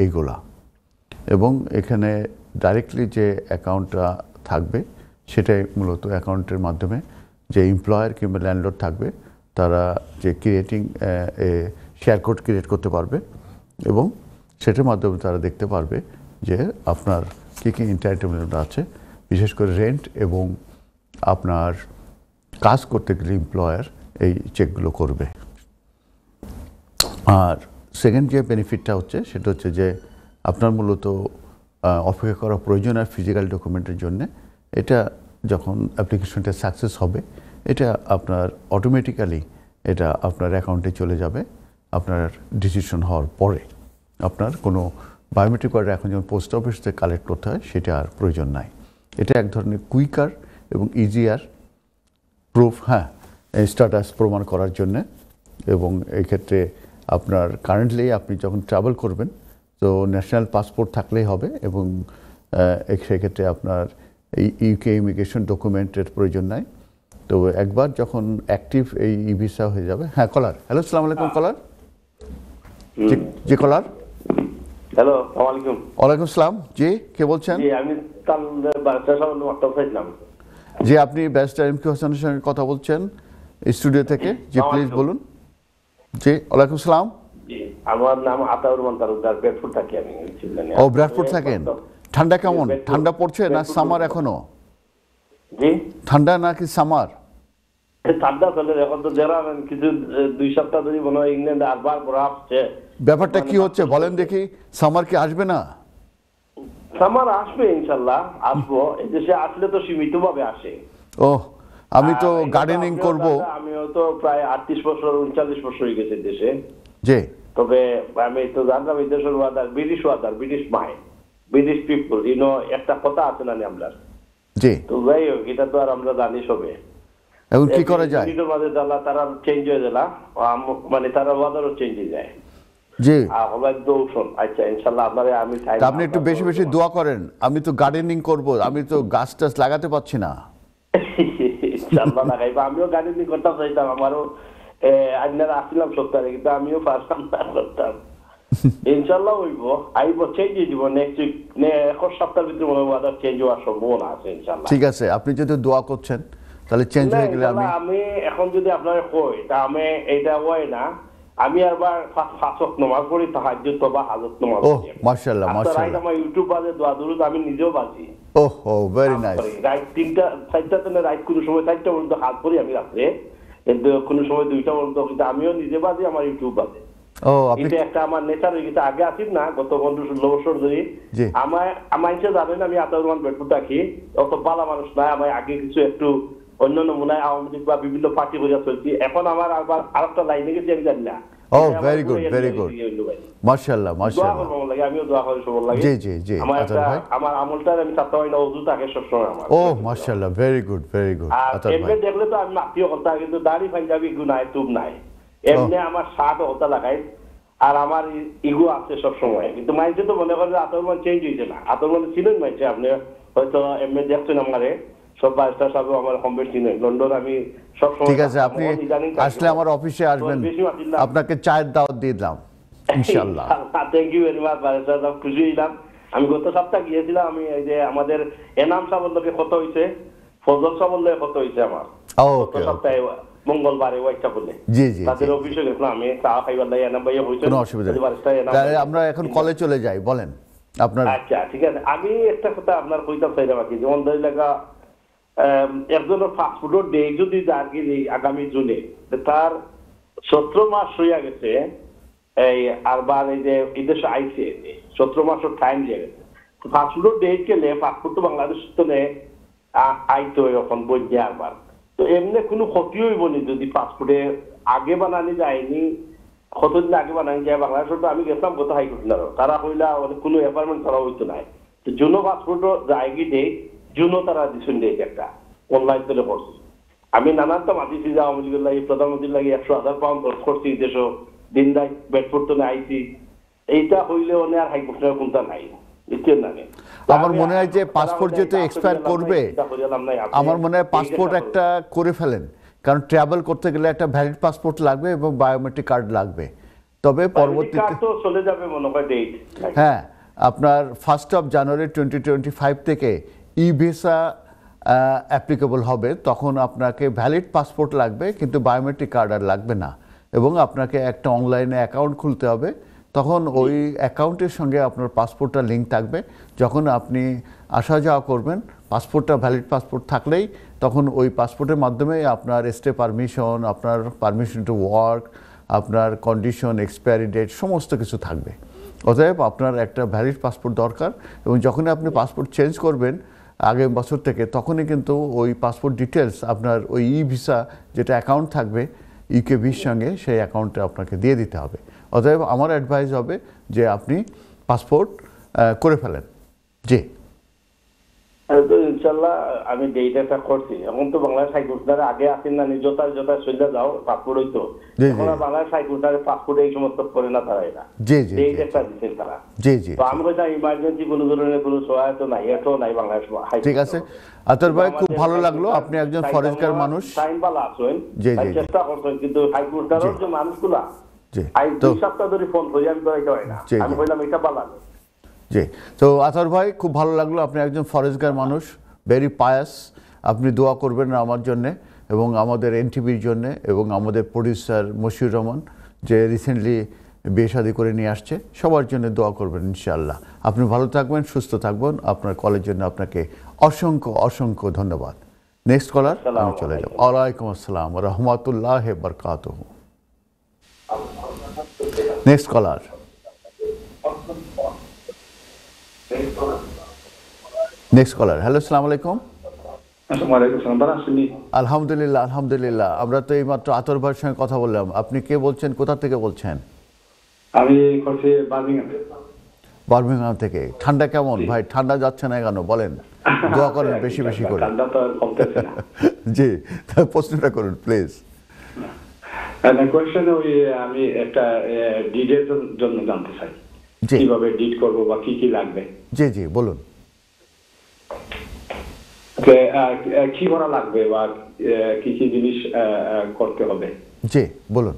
এইগুলা। এবং এখানে ডাইরেক্টলি যে অ্যাকাউন্টটা থাকবে সেটাই মূলত অ্যাকাউন্টের মাধ্যমে যে এমপ্লয়ার কিংবা ল্যান্ডলর্ড থাকবে তারা যে শেয়ার কোড ক্রিয়েট করতে পারবে, এবং সেটার মাধ্যমে তারা দেখতে পারবে যে আপনার কী কী এন্টাইটেলমেন্ট আছে, বিশেষ করে রেন্ট, এবং আপনার কাজ করতে গেলে এমপ্লয়ার এই চেকগুলো করবে। আর সেকেন্ড যে বেনিফিটটা হচ্ছে সেটা হচ্ছে যে আপনার মূলত অপেক্ষা করা প্রয়োজন আর ফিজিক্যাল ডকুমেন্টের জন্য, এটা যখন অ্যাপ্লিকেশনটা সাকসেস হবে এটা আপনার অটোমেটিক্যালি এটা আপনার অ্যাকাউন্টে চলে যাবে আপনার ডিসিশন হওয়ার পরে। আপনার কোনো বায়োমেট্রিক কার্ড এখন যেমন পোস্ট অফিস থেকে কালেক্ট করতে হয় সেটা আর প্রয়োজন নাই। এটা এক ধরনের কুইকার এবং ইজিয়ার প্রুফ, স্ট্যাটাস প্রমাণ করার জন্যে। এবং এই ক্ষেত্রে আপনার কারেন্টলি আপনি যখন ট্রাভেল করবেন তো ন্যাশনাল পাসপোর্ট থাকলেই হবে, এবং সেক্ষেত্রে আপনার এই ইউকে ইমিগ্রেশন ডকুমেন্টের প্রয়োজন নাই। তো একবার যখন অ্যাক্টিভ এই ই ভিসা হয়ে যাবে। হ্যাঁ, কলার। হ্যালো, আসসালামু আলাইকুম কলার। জি কলার। হ্যালো, আসসালামু আলাইকুম। ওয়ালাইকুম আসসালাম। জি, কে বলছেন? জি, আমি জি, আপনি ব্যারিস্টার এম কে হোসেনের সঙ্গে কথা বলছেন স্টুডিও থেকে। জি, প্লিজ বলুন। জি, ওয়ালাইকুম আসসালাম। জি, আমার নাম আতাউর রহমান তালুকদার, ব্র্যাডফোর্ড থাকি আমি। ও, ব্র্যাডফোর্ড থাকেন। ঠান্ডা কেমন? ঠান্ডা পড়ছে না সামার এখনো? জি, ঠান্ডা নাকি সামার? ঠান্ডা চলে এখন তো যারা কিছু 2 সপ্তাহ ধরে মনে হয় ইংল্যান্ডে আরবার পড়া আসছে। ব্যাপারটা কি হচ্ছে বলেন দেখি, সামার কি আসবে না? সামার আসবে ইনশাল্লাহ, আসবো। এই দেশে আসলে তো সীমিত ভাবে আসে। ও, আমি তো গার্ডেনিং করব। আমিও তো প্রায় 38 বছর 39 বছর হয়ে গেছে দেশে। জি, তবে আমি তো জানতাম এই দেশের ওয়াদার, ব্রিটিশ মাইন্ড, ব্রিটিশ পিপল, একটা কথা আছে না আমরা। জি, তো যাই হোক, এটা তো আর আমরা জানি সবে। এখন কি করা যায়? তারা চেঞ্জ হয়ে গেল, মানে তারা ওয়াদারও চেঞ্জ হয়ে যায়। জি, আচ্ছা, ইনশাল্লাহ আপনারা আমি আপনি একটু বেশি বেশি দোয়া করেন। আমি তো গার্ডেনিং করব, আমি তো গাছ টাছ লাগাতে পারছি না। ইনশাল্লাহ লাগাইবো। আমিও গার্ডেনিং করতাম, চাইতাম। আমারও আপনারা আসছিলাম সপ্তাহে, কিন্তু আমিও পারতাম না করতাম। ইনশাল্লাহ হইব, আইব, চেঞ্জ হয়ে যাব। নেক্সট উইক, এক সপ্তাহের ভিতরে মনে হয় ওয়াদার চেঞ্জ হওয়ার সম্ভাবনা আছে ইনশাল্লাহ। ঠিক আছে, আপনি যদি দোয়া করছেন তাহলে চেঞ্জ হয়ে গেলে আমি এখন যদি আপনার কই তা আমি এটা হয় না, আমি আবার 5 ওয়াক্ত নামাজ পড়ি, তাহাজ্জুদ বা হাজত নামাজ ও পড়ি। মাশাআল্লাহ মাশাআল্লাহ। আমার ইউটিউব বাজে, দোয়া দুরুদ আমি নিজেও বাজি। ওহো, ভেরি নাইস। রাত 3টা 4টা রাত, কোনো সময় 4টা পর্যন্ত হাত করি আমি রাত্রে, কিন্তু কোনো সময় 2টা পর্যন্ত, কিন্তু আমিও নিজে বাজি, আমার ইউটিউব বাজে। ও, আপনি এটা একটা আমার নেচার হয়ে গেছে। আগে আসিস না, গত 15-16 বছর ধরে আমার জানেন আমি আতাউর রহমান ব্র্যাডফোর্ড থাকি। অত ভালো মানুষ নাই, আমার আগে কিছু একটু অন্য নমুনায় আওয়ামী লীগ বা বিভিন্ন পার্টি বোঝা চলছি। এখন আমার আবার আরেকটা লাইনে গেছি, আমি জানি না। ও, ভেরি গুড, ভেরি গুড, মাশাআল্লাহ মাশাআল্লাহ। আমিও দোয়া করি সবার লাগে। জি জি জি, আমার আমলটা আমি চারটা হয় না, ওযু থাকে সবসময় আমার। ও মাশাআল্লাহ, ভেরি গুড, ভেরি গুড। এমনি দেখলে তো আমি মাফিও কথা, কিন্তু দাড়ি পাঞ্জাবি ইগু নাই, তুব নাই। এমনি আমার শার্ট হতা লাগাই, আর আমার ইগো আছে সবসময়। কিন্তু মাইন্ডে তো মনে করে আতর মান চেঞ্জ হয়েছে না। আতর মানে ছিলেন মাইন্ডে, আপনি হয়তো এমনি দেখছেন আমারে সব বাচ্চা সব আমার কমবেট চিনেন। লন্ডন আমি সবসময়। ঠিক আছে, আপনি আসলে আমার অফিসে আসবেন, আপনাকে চায়ের দাওয়াত দিয়ে দিলাম ইনশাআল্লাহ। থ্যাংক ইউ ভেরি মাচ বারেসার, খুশি হইলাম। আমি গত সপ্তাহে গিয়েছিলাম, আমি এই যে আমাদের এনাম সাবল্লকে কত হয়েছে, ফজল সাবল্লকে কত হয়েছে আমার গত সপ্তাহে মঙ্গলবারে ওয়াইটা বলে। জি জি, তাদের অফিসে গেছিলাম আমি, চা খাইবার লাগে। এনাম ভাইয়া হয়েছে, কোনো অসুবিধা নেই। আমরা এখন কলে চলে যাই, বলেন আপনার। আচ্ছা, ঠিক আছে। আমি একটা কথা আপনার কইতাম চাইলাম আর কি, যেমন ধরে লেখা একজনের পাসপোর্টের ডে যদি যার কি আগামী জুনে, তার 17 মাস হইয়া গেছে এই আরবার এই যে এই দেশে আইসে 17 মাসের টাইম দিয়ে গেছে। পাসপোর্টের ডেট গেলে পাসপোর্ট তো বাংলাদেশ তো আইতো এখন বই আরবার। তো এমনি কোনো ক্ষতি হইব নি যদি পাসপোর্টে আগে বানানি যায়নি, কতদিন আগে বানানি যায়? বাংলাদেশ তো আমি গেছিলাম কত হাইকোর্ট, তারা কইলা কোনো অ্যাপার্টমেন্ট করা হইতো নাই। তো জুনো পাসপোর্ট যায় কি ডেট জুনও তারা দিচ্ছেন ডেট একটা অনলাইন করে করছে। আমি নানান তো মাতিছি যে আওয়ামী লীগের লাগে প্রধানমন্ত্রীর লাগে 100,000 পাউন্ড খরচ করছি দেশ দিন রাত বেডফোর্টে আইছি, এইটা হইলে অনেক আর হাইকোর্টের কোনটা নাই বুঝছেন না। আমার মনে হয় যে পাসপোর্ট যেহেতু এক্সপায়ার করবে, আমার মনে হয় পাসপোর্ট একটা করে ফেলেন, কারণ ট্রাভেল করতে গেলে একটা ভ্যালিড পাসপোর্ট লাগবে এবং বায়োমেট্রিক কার্ড লাগবে। তবে পরবর্তীতে চলে যাবে মনে হয় ডেট। হ্যাঁ, আপনার 1 জানুয়ারি 2025 থেকে ই ভিসা অ্যাপ্লিকেবল হবে, তখন আপনাকে ভ্যালিড পাসপোর্ট লাগবে কিন্তু বায়োমেট্রিক কার্ড আর লাগবে না, এবং আপনাকে একটা অনলাইনে অ্যাকাউন্ট খুলতে হবে। তখন ওই অ্যাকাউন্টের সঙ্গে আপনার পাসপোর্টটা লিঙ্ক থাকবে। যখন আপনি আসা যাওয়া করবেন, পাসপোর্টটা ভ্যালিড পাসপোর্ট থাকলেই তখন ওই পাসপোর্টের মাধ্যমে আপনার স্টে পারমিশন, আপনার পারমিশন টু ওয়ার্ক, আপনার কন্ডিশন, এক্সপায়ারি ডেট সমস্ত কিছু থাকবে। অতএব আপনার একটা ভ্যালিড পাসপোর্ট দরকার, এবং যখনই আপনি পাসপোর্ট চেঞ্জ করবেন আগের বছর থেকে, তখনই কিন্তু ওই পাসপোর্ট ডিটেলস আপনার ওই ই ভিসা যেটা অ্যাকাউন্ট থাকবে ইউকেভির সঙ্গে, সেই অ্যাকাউন্টে আপনাকে দিয়ে দিতে হবে। অতএব আমার অ্যাডভাইস হবে যে আপনি পাসপোর্ট করে ফেলেন। জি ইনশাল্লাহ আমি ডেট একটা করছি। এখন তো বাংলাদেশ হাইকোর্টারে আগে আসেন না, যথা সজ্জা যাও পাসপোর্ট হইতো, এখন বাংলাদেশ হাইকোর্টারে পাসপোর্ট এই সমস্ত করে না তারা, এটা ডেট একটা দিচ্ছেন তারা। জি জি, তো আমি বলছি ইমার্জেন্সি কোনো ধরনের কোনো সহায়তা নাই, এটাও নাই বাংলাদেশ হাইকোর্ট। ঠিক আছে আতর ভাই, খুব ভালো লাগলো, আপনি একজন ফরেস্টগার মানুষ, টাইম পালা আসেন, চেষ্টা করছেন, কিন্তু হাইকোর্টারের যে মানুষগুলা তো 2 সপ্তাহ ধরে ফোন করি আমি করাইতে হয় না, আমি বললাম এটা পালা। জি, তো আতর ভাই খুব ভালো লাগলো, আপনি একজন ফরেস্টগার মানুষ, ভেরি পায়াস। আপনি দোয়া করবেন আমার জন্যে এবং আমাদের এনটিভির জন্যে, এবং আমাদের প্রডিউসার মশিউর রহমান যে রিসেন্টলি বিয়ে শাদী করে নিয়ে আসছে, সবার জন্য দোয়া করবেন ইনশাআল্লাহ। আপনি ভালো থাকবেন, সুস্থ থাকবেন, আপনার কলের জন্য আপনাকে অসংখ্য অসংখ্য ধন্যবাদ। নেক্সট কলার আমি চলে যাব। ওয়ালাইকুম আসসালাম রহমতুল্লাহ বরকাতুহু। Next caller. Next caller. Hello, আসসালামু আলাইকুম। আলহামদুলিল্লাহ আলহামদুলিল্লাহ, আমরা তো এইমাত্র আতর ভাইয়ের সঙ্গে কথা বললাম। আপনি কে বলছেন, কোথা থেকে বলছেন? আমি বার্মিংহাম থেকে। ঠান্ডা কেমন ভাই? ঠান্ডা যাচ্ছে না কেন বলেন, দোয়া করেন বেশি বেশি করে। জি, প্রশ্নটা করুন প্লিজ। কোয়েশ্চেন আমি একটা ডিডের জন্য জানতে চাই, কিভাবে ডিড করব বা কি কি লাগবে। জি জি বলুন। কি করা লাগবে বা কি কি জিনিস করতে হবে? জি বলুন।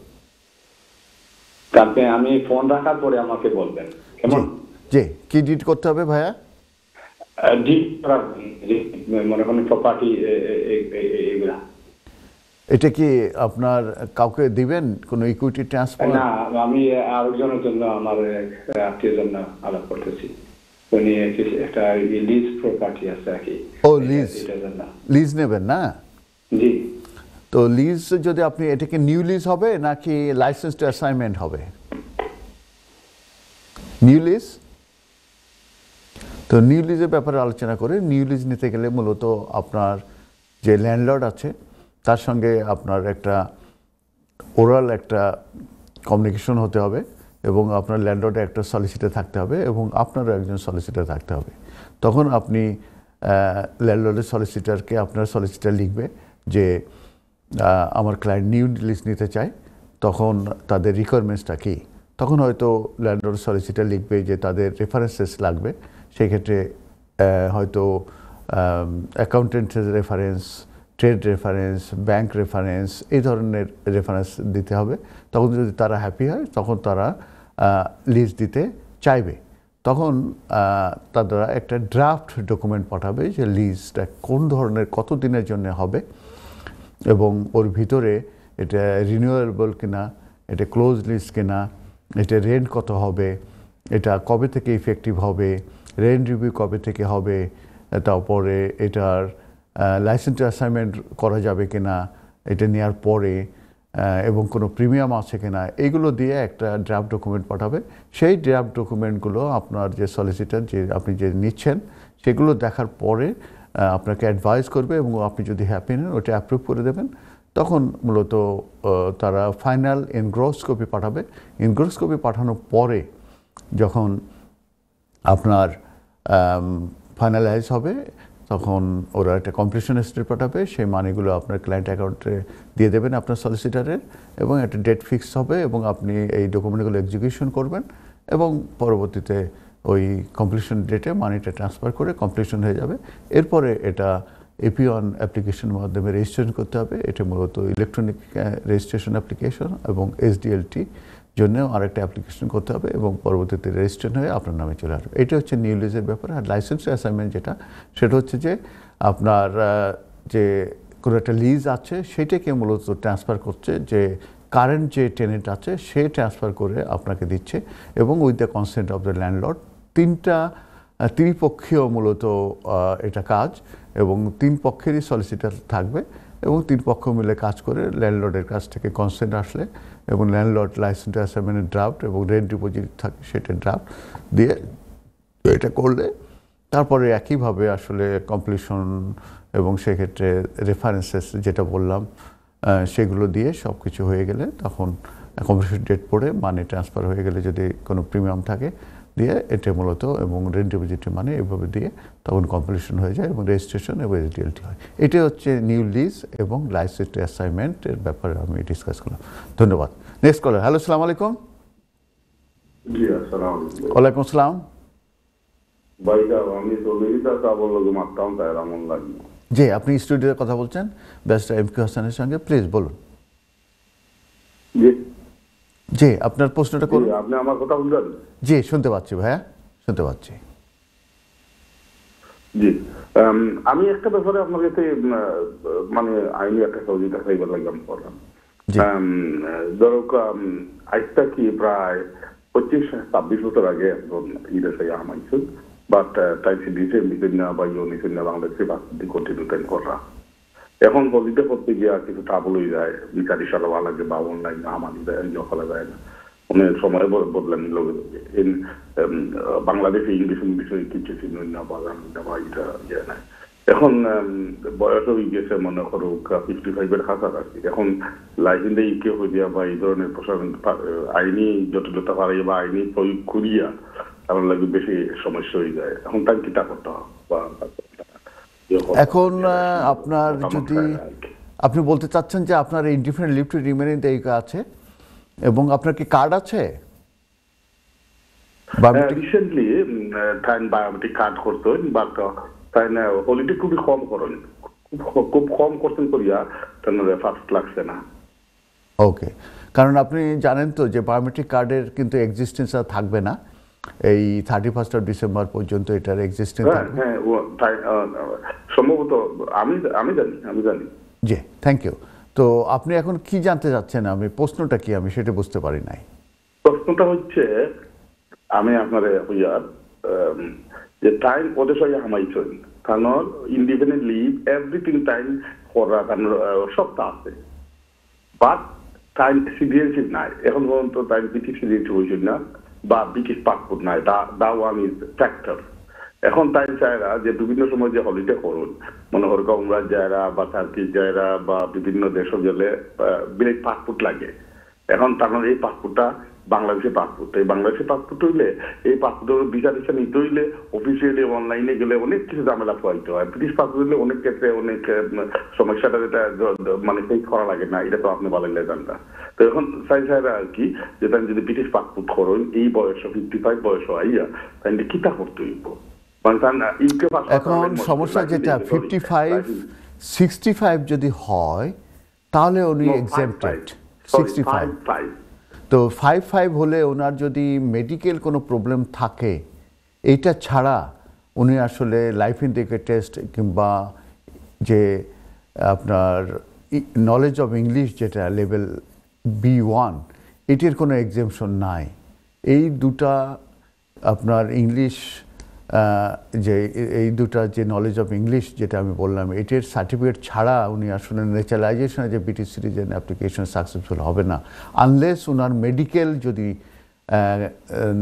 তারপরে আমি ফোন রাখার পরে আমাকে বলবেন কেমন? জি, কি ডিড করতে হবে ভাইয়া? ডিড করার মনে করেন প্রপার্টি এগুলা। এটা কি আপনার কাউকে দিবেন, কোনো ইকুইটি ট্রান্সফার? না, আমি আরেকজনের জন্য, আমার আত্মীয়ের জন্য আলাপ করতেছি। উনি একটা লিজ প্রপার্টি আছে আর কি। ও লিজ, লিজ নেবেন না? জি। তো লিজ যদি আপনি, এটাকে নিউ লিজ হবে নাকি লাইসেন্স টু অ্যাসাইনমেন্ট হবে? New lease. তো নিউ লিজের ব্যাপারে আলোচনা করে, নিউ লিজ নিতে গেলে মূলত আপনার যে ল্যান্ডলর্ড আছে তার সঙ্গে আপনার একটা ওরাল একটা কমিউনিকেশন হতে হবে, এবং আপনার ল্যান্ডলর্ডে একটা সলিসিটার থাকতে হবে, এবং আপনারও একজন সলিসিটার থাকতে হবে। তখন আপনি ল্যান্ডলর্ডের সলিসিটারকে, আপনার সলিসিটার লিখবে যে আমার ক্লায়েন্ট নিউ লিজ নিতে চায়, তখন তাদের রিকোয়ারমেন্টসটা কী। তখন হয়তো ল্যান্ডলর্ড সলিসিটার লিখবে যে তাদের রেফারেন্সেস লাগবে, সেই ক্ষেত্রে হয়তো অ্যাকাউন্টেন্টের reference, trade reference, bank reference, এই ধরনের রেফারেন্স দিতে হবে। তখন যদি তারা হ্যাপি হয়, তখন তারা লিজ দিতে চাইবে। তখন তারা একটা ড্রাফট ডকুমেন্ট পাঠাবে যে লিজটা কোন ধরনের, কত দিনের জন্য হবে, এবং ওর ভিতরে এটা রিনিউয়েবল কিনা, এটা ক্লোজ লিজ কিনা, এটা রেন্ট কত হবে, এটা কবে থেকে ইফেক্টিভ হবে, রেন্ট রিভিউ কবে থেকে হবে, তারপরে এটার লাইসেন্স অ্যাসাইনমেন্ট করা যাবে কিনা এটা নেওয়ার পরে, এবং কোনো প্রিমিয়াম আছে কিনা, এইগুলো দিয়ে একটা ড্রাফট ডকুমেন্ট পাঠাবে। সেই ড্রাফট ডকুমেন্টগুলো আপনার যে সলিসিটার, যে আপনি যে নিচ্ছেন, সেগুলো দেখার পরে আপনাকে অ্যাডভাইস করবে, এবং আপনি যদি হ্যাপি নেন ওটা অ্যাপ্রুভ করে দেবেন। তখন মূলত তারা ফাইনাল এনগ্রস কপি পাঠাবে। এনগ্রস কপি পাঠানোর পরে যখন আপনার ফাইনালাইজ হবে, তখন ওরা একটা কমপ্লিশন স্টেট পাঠাবে, সেই মানিগুলো আপনার ক্লায়েন্ট অ্যাকাউন্টে দিয়ে দেবেন আপনার সলিসিটারের, এবং একটা ডেট ফিক্স হবে এবং আপনি এই ডকুমেন্টগুলো এক্সিকিউশন করবেন এবং পরবর্তীতে ওই কমপ্লিশন ডেটে মানিটা ট্রান্সফার করে কমপ্লিশন হয়ে যাবে। এরপরে এটা এপিওন অ্যাপ্লিকেশনের মাধ্যমে রেজিস্ট্রেশন করতে হবে। এটা মূলত ইলেকট্রনিক রেজিস্ট্রেশন অ্যাপ্লিকেশন, এবং এসডিএলটি জন্যও আরেকটা অ্যাপ্লিকেশন করতে হবে এবং পরবর্তীতে রেজিস্ট্রেশন হয়ে আপনার নামে চলে আসবে। এটা হচ্ছে নিউ লিজের ব্যাপার। আর লাইসেন্স অ্যাসাইনমেন্ট যেটা, সেটা হচ্ছে যে আপনার যে কোনো একটা লিজ আছে সেটাকে মূলত ট্রান্সফার করছে, যে কারেন্ট যে টেনেন্ট আছে সে ট্রান্সফার করে আপনাকে দিচ্ছে, এবং with the consent of the landlord. ত্রিপক্ষীয় মূলত এটা কাজ, এবং তিন পক্ষেরই সলিসিটার থাকবে এবং তিন পক্ষ মিলে কাজ করে ল্যান্ডলর্ডের কাছ থেকে কনসেন্ট আসলে, এবং ল্যান্ডলর্ড লাইসেন্স অ্যাসাইনমেন্টের ড্রাফট এবং রেন্ট ডিপোজিট থাকে সেটা ড্রাফট দিয়ে এটা করলে তারপরে একইভাবে আসলে কমপ্লিশন এবং সেক্ষেত্রে রেফারেন্সেস যেটা বললাম সেগুলো দিয়ে সব কিছু হয়ে গেলে তখন কমপ্লিশন ডেট পড়ে মানি ট্রান্সফার হয়ে গেলে যদি কোনো প্রিমিয়াম থাকে দিয়ে এটা মূলত, এবং রেন্ট ডিপোজিটের মানে এভাবে দিয়ে তখন কমপ্লিশন হয়ে যায় এবং রেজিস্ট্রেশন এবং এসডিএলটি হয়। এটাই হচ্ছে নিউ লিজ এবং লাইসেন্স অ্যাসাইনমেন্টের ব্যাপারে আমি ডিসকাস করলাম। ধন্যবাদ। Next caller. হ্যালো, আসসালামু আলাইকুম। জি আসসালাম ওয়ালাইকুম আসসালাম। ভাইয়া, আমি তো মেরিতা কাবল মারতাম তাই এমন লাগলো। জি, আপনি স্টুডিওতে কথা বলছেন ব্যারিস্টার এম কে হাসানের সঙ্গে, প্লিজ বলুন। জি জি, আপনার প্রশ্নটা করুন। আপনি আমার কথা বুঝলেন? জি, শুনতে পাচ্ছি ভাইয়া, শুনতে পাচ্ছি। জি, আমি একটা ব্যাপারে আপনার কাছে মানে আইনি একটা সহযোগিতা চাইবার লাগলাম করলাম। ধরো আজটা কি প্রায় 25-26 বছর আগে একজন ইরাসাই আমাইছে, বাট তাই দিয়েছে বিভিন্ন বা ইউনিসেন বাংলাদেশে বাস্তবিক কন্টিনিউ টাইম করা। এখন হলিডে করতে গিয়ে কিছু ট্রাবল হয়ে যায়, বিচারি সালা লাগে বা অনলাইন আমানি দেয়, ফেলা যায় না, অনেক সময় বদলেন লোক বাংলাদেশে ইংলিশ বিষয়ে কিছু ছিল না বা এটা ইয়ে নাই। এখন বয়স হয়ে গেছে, মনে করো 55-এর কাছাকাছি। এখন লাইসেন্সে ইকে হয়ে দিয়া বা এই ধরনের প্রশাসন আইনি জটিলতা বাড়াইয়া বা আইনি প্রয়োগ করিয়া আমার লাগে বেশি সমস্যা হয়ে যায়। এখন তাই কিটা করতে হবে বা এখন আপনার যদি আপনি বলতে চাচ্ছেন যে আপনার indifferent leave to remain in the UK আছে এবং আপনার কি কার্ড আছে? রিসেন্টলি টাইম বায়োমেট্রিক কার্ড করতেন, বাট তাই না হলিডে খুবই কম করেন, খুব কম করতেন করিয়া তার ফার্স্ট লাগছে না। ওকে, কারণ আপনি জানেন তো যে বায়োমেট্রিক কার্ডের কিন্তু এক্সিস্টেন্স আর থাকবে না, এই 31 ডিসেম্বর পর্যন্ত এটার এক্সিস্টেন্স থাকবে। হ্যাঁ, সম্ভবত আমি জানি। জি, থ্যাংক ইউ। তো আপনি এখন কি জানতে চাচ্ছেন? আমি প্রশ্নটা কি আমি সেটা বুঝতে পারি নাই। প্রশ্নটা হচ্ছে আমি আপনার যে টাইম ওদের সঙ্গে হামাইছেন, কারণ ইন্ডিপেন্ডেন্ট লিভ এভরিথিং টাইম করা সপ্তাহ আছে, বাট টাইম সিটিজেনশিপ নাই এখন পর্যন্ত, টাইম ব্রিটিশ সিটিজেনশিপ হয়েছে না বা ব্রিটিশ পাসপোর্ট নাই, দা ওয়ান ইজ ফ্যাক্টর। এখন টাইম চায়রা যে বিভিন্ন সময় যে হলিডে করুন, মনে কর কমরাজ যায়রা বা টার্কিশ যায়রা বা বিভিন্ন দেশ গেলে বিলেট পাসপোর্ট লাগে। এখন তার এই পাসপোর্টটা বাংলাদেশের পাসপোর্ট, এই বাংলাদেশের পাসপোর্ট হইলে এই পাসপোর্টের ভিসা টিসা নিতে হইলে অফিসিয়ালি অনলাইনে গেলে অনেক কিছু ঝামেলা পোয়াইতে হয়। ব্রিটিশ পাসপোর্ট হইলে অনেক ক্ষেত্রে অনেক সমস্যাটা যেটা মানে ফেস করা লাগে না, এটা তো আপনি বলেন জানটা। তো এখন চাইরা আর কি যে তাই যদি ব্রিটিশ পাসপোর্ট করেন এই বয়স 55 বয়স আইয়া তাই কিতা করতে হইব। এখন সমস্যা যেটা 55-65 যদি হয় তাহলে উনি এক্সেম্পটেড। 65 তো 55 হলে ওনার যদি মেডিকেল কোনো প্রবলেম থাকে এইটা ছাড়া উনি আসলে লাইফ ইন্ডিকেটর টেস্ট কিংবা যে আপনার নলেজ অফ ইংলিশ যেটা লেভেল B1 এটির কোনো এক্সেমশন নাই। এই দুটা আপনার ইংলিশ এই দুটা যে নলেজ অফ ইংলিশ যেটা আমি বললাম এটির সার্টিফিকেট ছাড়া উনি আসলে ন্যাচারালাইজেশনে যে ব্রিটিশ সিটিজেন অ্যাপ্লিকেশন সাকসেসফুল হবে না, আনলেস ওনার মেডিকেল যদি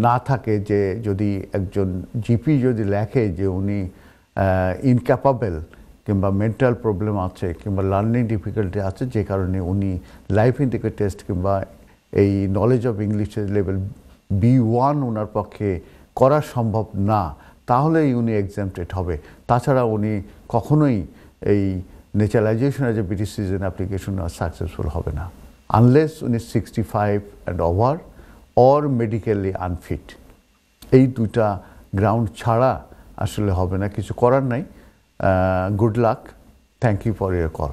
না থাকে, যে যদি একজন জিপি যদি লেখে যে উনি ইনক্যাপাবেল কিংবা মেন্টাল প্রবলেম আছে কিংবা লার্নিং ডিফিকাল্টি আছে যে কারণে উনি লাইফ ইন্ডিকেটর টেস্ট কিংবা এই নলেজ অফ ইংলিশের লেভেল B1 ওনার পক্ষে করা সম্ভব না, তাহলেই উনি এক্সাম্পটেড হবে। তাছাড়া উনি কখনোই এই ন্যাচারালাইজেশনের যে ব্রিটিশ সিটিজেন অ্যাপ্লিকেশন সাকসেসফুল হবে না, আনলেস উনি 65 and over or medically unfit. এই দুইটা গ্রাউন্ড ছাড়া আসলে হবে না, কিছু করার নাই। Good luck, thank you for your call.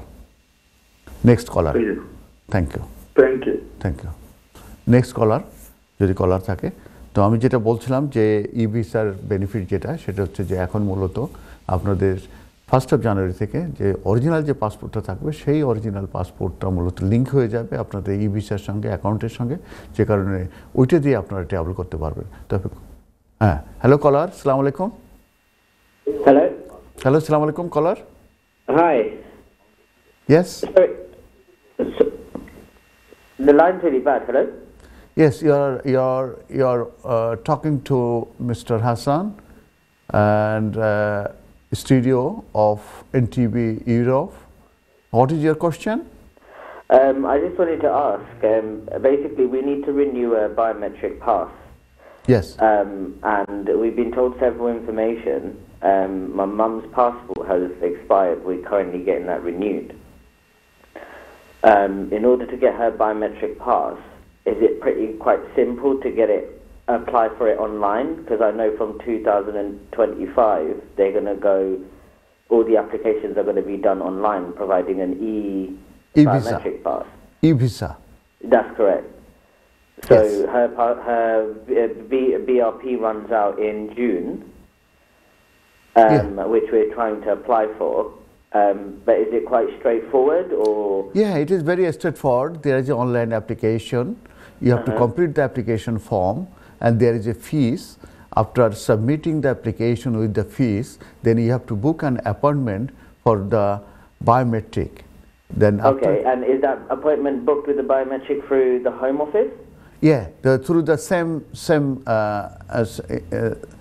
Next caller. Thank you. Thank you. Thank you. Next caller, যদি কলার থাকে। তো আমি যেটা বলছিলাম যে ই ভিসার বেনিফিট যেটা, সেটা হচ্ছে যে এখন মূলত আপনাদের 1 জানুয়ারি থেকে যে অরিজিনাল যে পাসপোর্টটা থাকবে, সেই অরিজিনাল পাসপোর্টটা মূলত লিঙ্ক হয়ে যাবে আপনাদের ই ভিসার সঙ্গে, অ্যাকাউন্টের সঙ্গে, যে কারণে ওইটা দিয়ে আপনারা ট্রাভেল করতে পারবেন। তবে হ্যাঁ, হ্যালো কলার, আসসালামু আলাইকুম। Hello. হ্যালো, আসসালামু আলাইকুম কলার। Hi. Yes. Sorry. The line's really bad. Hello. Yes, you're talking to Mr. Hassan and studio of NTV Europe. What is your question? I just wanted to ask. Basically, we need to renew a biometric pass. Yes. And we've been told several information. My mum's passport has expired. We're currently getting that renewed. In order to get her biometric pass, is it quite simple to get it, apply for it online? Because I know from 2025 they're going to go, all the applications are going to be done online, providing an e-visa. biometric pass. E-visa. That's correct. So Yes. her BRP runs out in June, which we're trying to apply for. But is it quite straightforward, or? Yeah, it is very straightforward. There is an online application. You have to complete the application form, and there is a fees. After submitting the application with the fees, then you have to book an appointment for the biometric. Then Okay, and is that appointment booked with the biometric through the Home Office? Yeah, through the same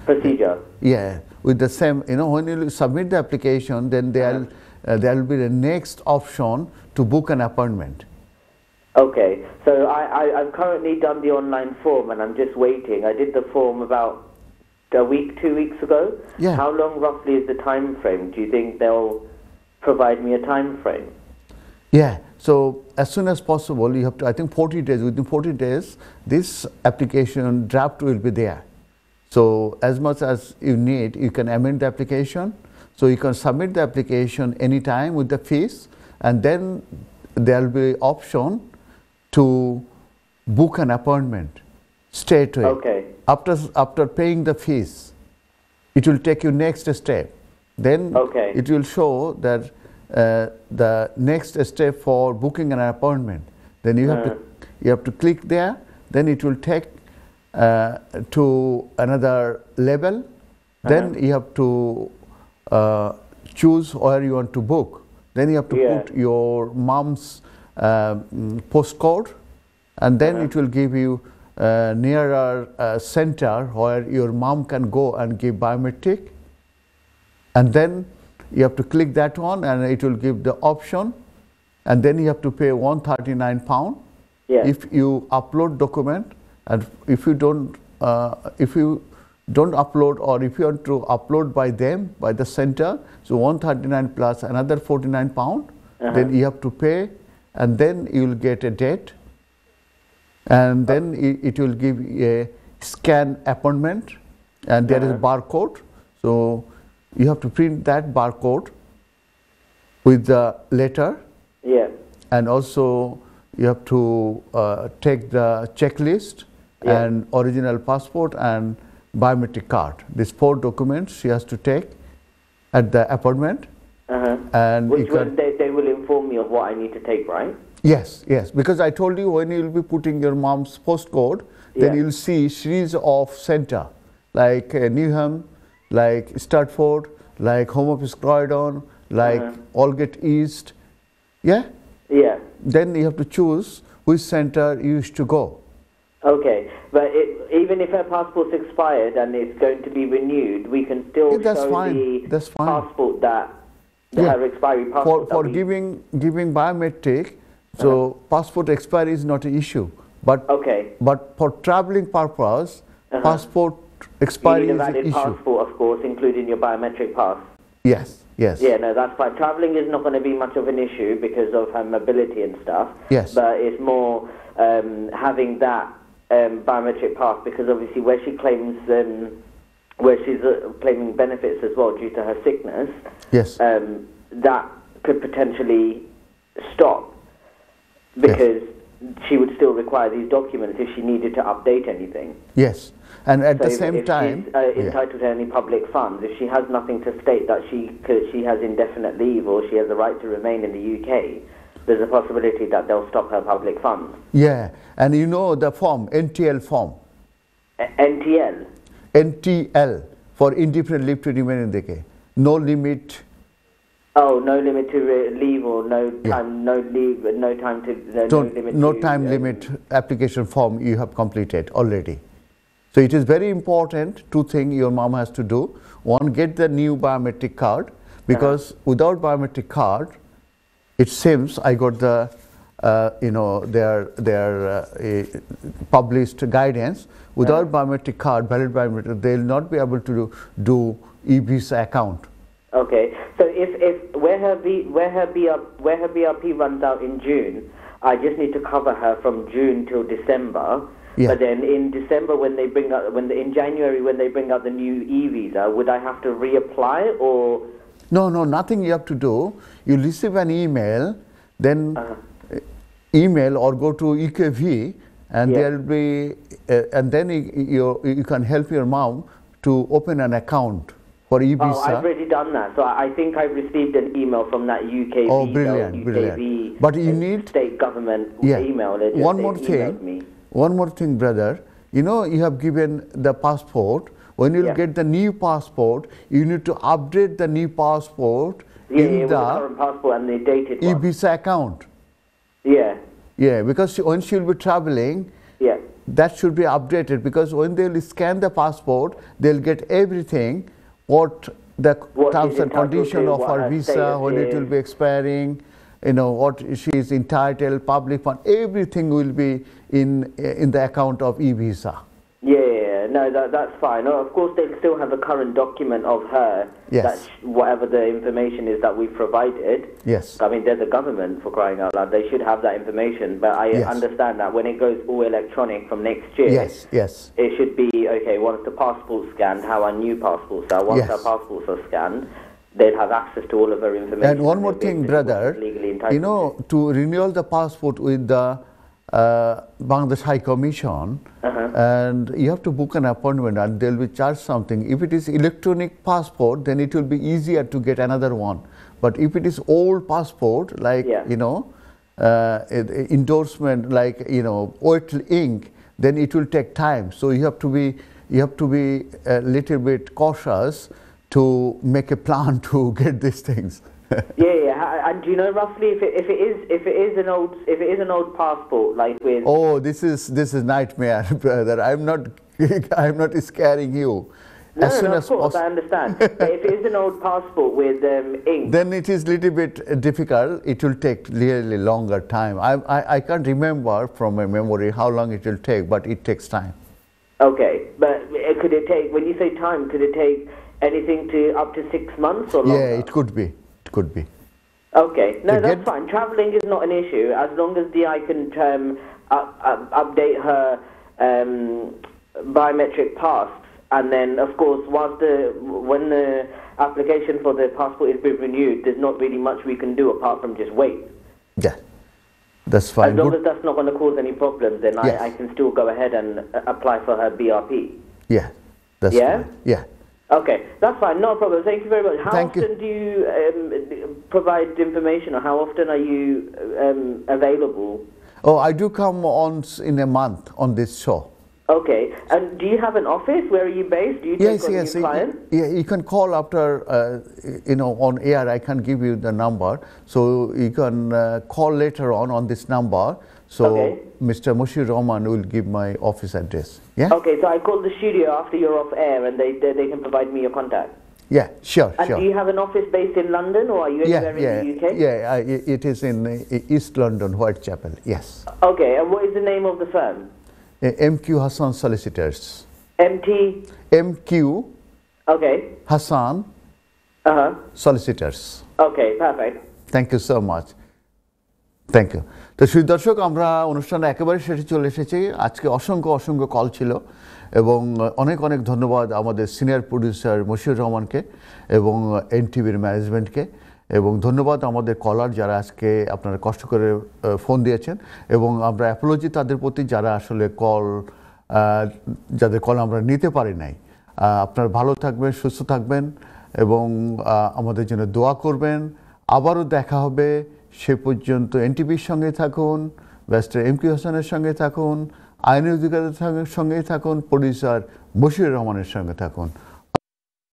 Procedure? yeah, with the same, when you submit the application, then there will be the next option to book an appointment. Okay, so I've currently done the online form and I'm just waiting. I did the form about a week, 2 weeks ago. Yeah. How long roughly is the time frame? Do you think they'll provide me a time frame? Yeah, so as soon as possible, you have to, I think 40 days, within 40 days, this application draft will be there. So as much as you need, you can amend the application. So you can submit the application anytime with the fees, and then there will be option to book an appointment straight away. Okay. After paying the fees, it will take you next step. Then Okay. it will show that the next step for booking an appointment. Then you have to click there. Then it will take to another level. Then you have to choose where you want to book. Then you have to put your mom's postcode, and then it will give you nearer center where your mom can go and give biometric. And then you have to click that one, and it will give the option, and then you have to pay £139 if you upload document, and if you don't upload, or if you want to upload by them, by the center, so 139 plus another £49, then you have to pay, and then you will get a date, and then it will give a scan appointment, and there is a barcode. So you have to print that barcode with the letter. Yeah. And also you have to take the checklist and original passport and biometric card. These 4 documents she has to take at the appointment. And Which one they will inform me of what I need to take, right? Yes, because I told you when you will be putting your mom's postcode, then you will see series of center like Newham, like Stratford, like Home Office Croydon, like Aldgate East. Yeah? Yeah. Then you have to choose which center you wish to go. Okay, but even if her passport's expired and it's going to be renewed, we can still that's show fine. the That's fine. passport that her expiry passport. For giving biometric, so passport expiry is not an issue. But Okay. but for traveling purpose, passport expiry You need a is an valid issue. passport, of course, including your biometric pass. Yes, yes. Yeah, no, that's fine. Traveling is not going to be much of an issue because of her mobility and stuff. Yes. But it's more having that biometric pass, because obviously where she claims, where she's claiming benefits as well due to her sickness, Yes. that could potentially stop because she would still require these documents if she needed to update anything. Yes. And at the So same if time, she's yeah. entitled to any public funds, if she has nothing to state that she has indefinite leave or she has the right to remain in the UK, there's a possibility that they'll stop her public funds. Yeah, and you know the form, NTL form. NTL? NTL, for indefinite leave to remain in the UK. No limit. Oh, no limit to leave or no Yeah. time, no leave, no time to, No time limit application form you have completed already. So it is very important, two things your mom has to do. One, get the new biometric card, because without biometric card, it seems I got the, their published guidance. Without biometric card, valid biometric, they will not be able to do e-visa account. Okay, so if where her BRP runs out in June, I just need to cover her from June till December. Yeah. But then in December, in January when they bring out the new e-visa, would I have to reapply or? No, nothing you have to do. You receive an email, then email or go to EKV, and there will be, and then you can help your mom to open an account for e-visa. Oh, I've already done that. So I think I've received an email from that UK Oh, visa, brilliant, brilliant. But you need state government yeah. email. One more thing, brother. You know, you have given the passport. When you get the new passport, you need to update the new passport in with the current passport and the dated one. e-visa account. Yeah. Yeah, because when she will be traveling, that should be updated, because when they will scan the passport, they'll get everything, what terms and conditions of her visa, when it will be expiring, you know, what she is entitled, public fund, everything will be in the account of e-visa. Yeah, no, that's fine. Of course, they'll still have a current document of her. Yes. Whatever the information is that we've provided. Yes. I mean, they're the government, for crying out loud. They should have that information. But I understand that when it goes all electronic from next year, yes, it should be, okay, once the passport's scanned, how our new passports are. Once our passports are scanned, they'll have access to all of her information. And one more thing, brother, you know, to renew the passport with the Bangladesh High Commission, and you have to book an appointment and they'll be charged something. If it is electronic passport, then it will be easier to get another one. But if it is old passport, like, you know, endorsement, like, you know, oil ink, then it will take time. So you have to be a little bit cautious to make a plan to get these things. And do you know roughly if it is an old passport, like with? Oh, this is nightmare, brother. I'm not scaring you. No, as soon of as course I understand. But if it is an old passport with ink, then it is little bit difficult. It will take really longer time. I can't remember from my memory how long it will take, but it takes time. Okay, but could it take? When you say time, could it take anything to up to 6 months or longer? Yeah, it could be. It could be. Okay, no, that's fine. Traveling is not an issue as long as I can update her biometric pass, and then of course, when the application for the passport is being renewed, there's not really much we can do apart from just wait. Yeah, that's fine. As long as that's not going to cause any problems, then I can still go ahead and apply for her BRP. Yeah, that's fine. Yeah. Okay, that's fine, no problem. Thank you very much. How often do you provide information, or how often are you available? Oh, I do come once in a month on this show. Okay, and do you have an office? Where are you based? Do you take on new clients? Yeah, you can call after, you know, on air. I can give you the number. So you can call later on this number. So Mr. Mushir Rahman will give my office address. Yeah. Okay, so I call the studio after you're off air, and they can provide me your contact. Yeah, sure. And do you have an office based in London, or are you anywhere in the UK? Yeah, it is in East London, Whitechapel. Yes. Okay, and what is the name of the firm? MQ Hassan Solicitors. MQ Okay. Hassan Solicitors. Okay, perfect. Thank you so much, thank you. তো সুধী দর্শক, আমরা অনুষ্ঠানে একেবারে শেষে চলে এসেছি। আজকে অসংখ্য অসংখ্য কল ছিল এবং অনেক অনেক ধন্যবাদ আমাদের সিনিয়র প্রডিউসার মশিউর রহমানকে এবং এনটিভির ম্যানেজমেন্টকে, এবং ধন্যবাদ আমাদের কলার যারা আজকে আপনারা কষ্ট করে ফোন দিয়েছেন, এবং আমরা অ্যাপোলজি তাদের প্রতি যারা আসলে যাদের কল আমরা নিতে পারি নাই। আপনারা ভালো থাকবেন, সুস্থ থাকবেন এবং আমাদের জন্য দোয়া করবেন। আবারও দেখা হবে, সে পর্যন্ত এনটিভির সঙ্গে থাকুন, ব্যারিস্টার MQ হাসানের সঙ্গে থাকুন, আইনি অধিকারের সঙ্গেই থাকুন, প্রডিউসার মশিউর রহমানের সঙ্গে থাকুন।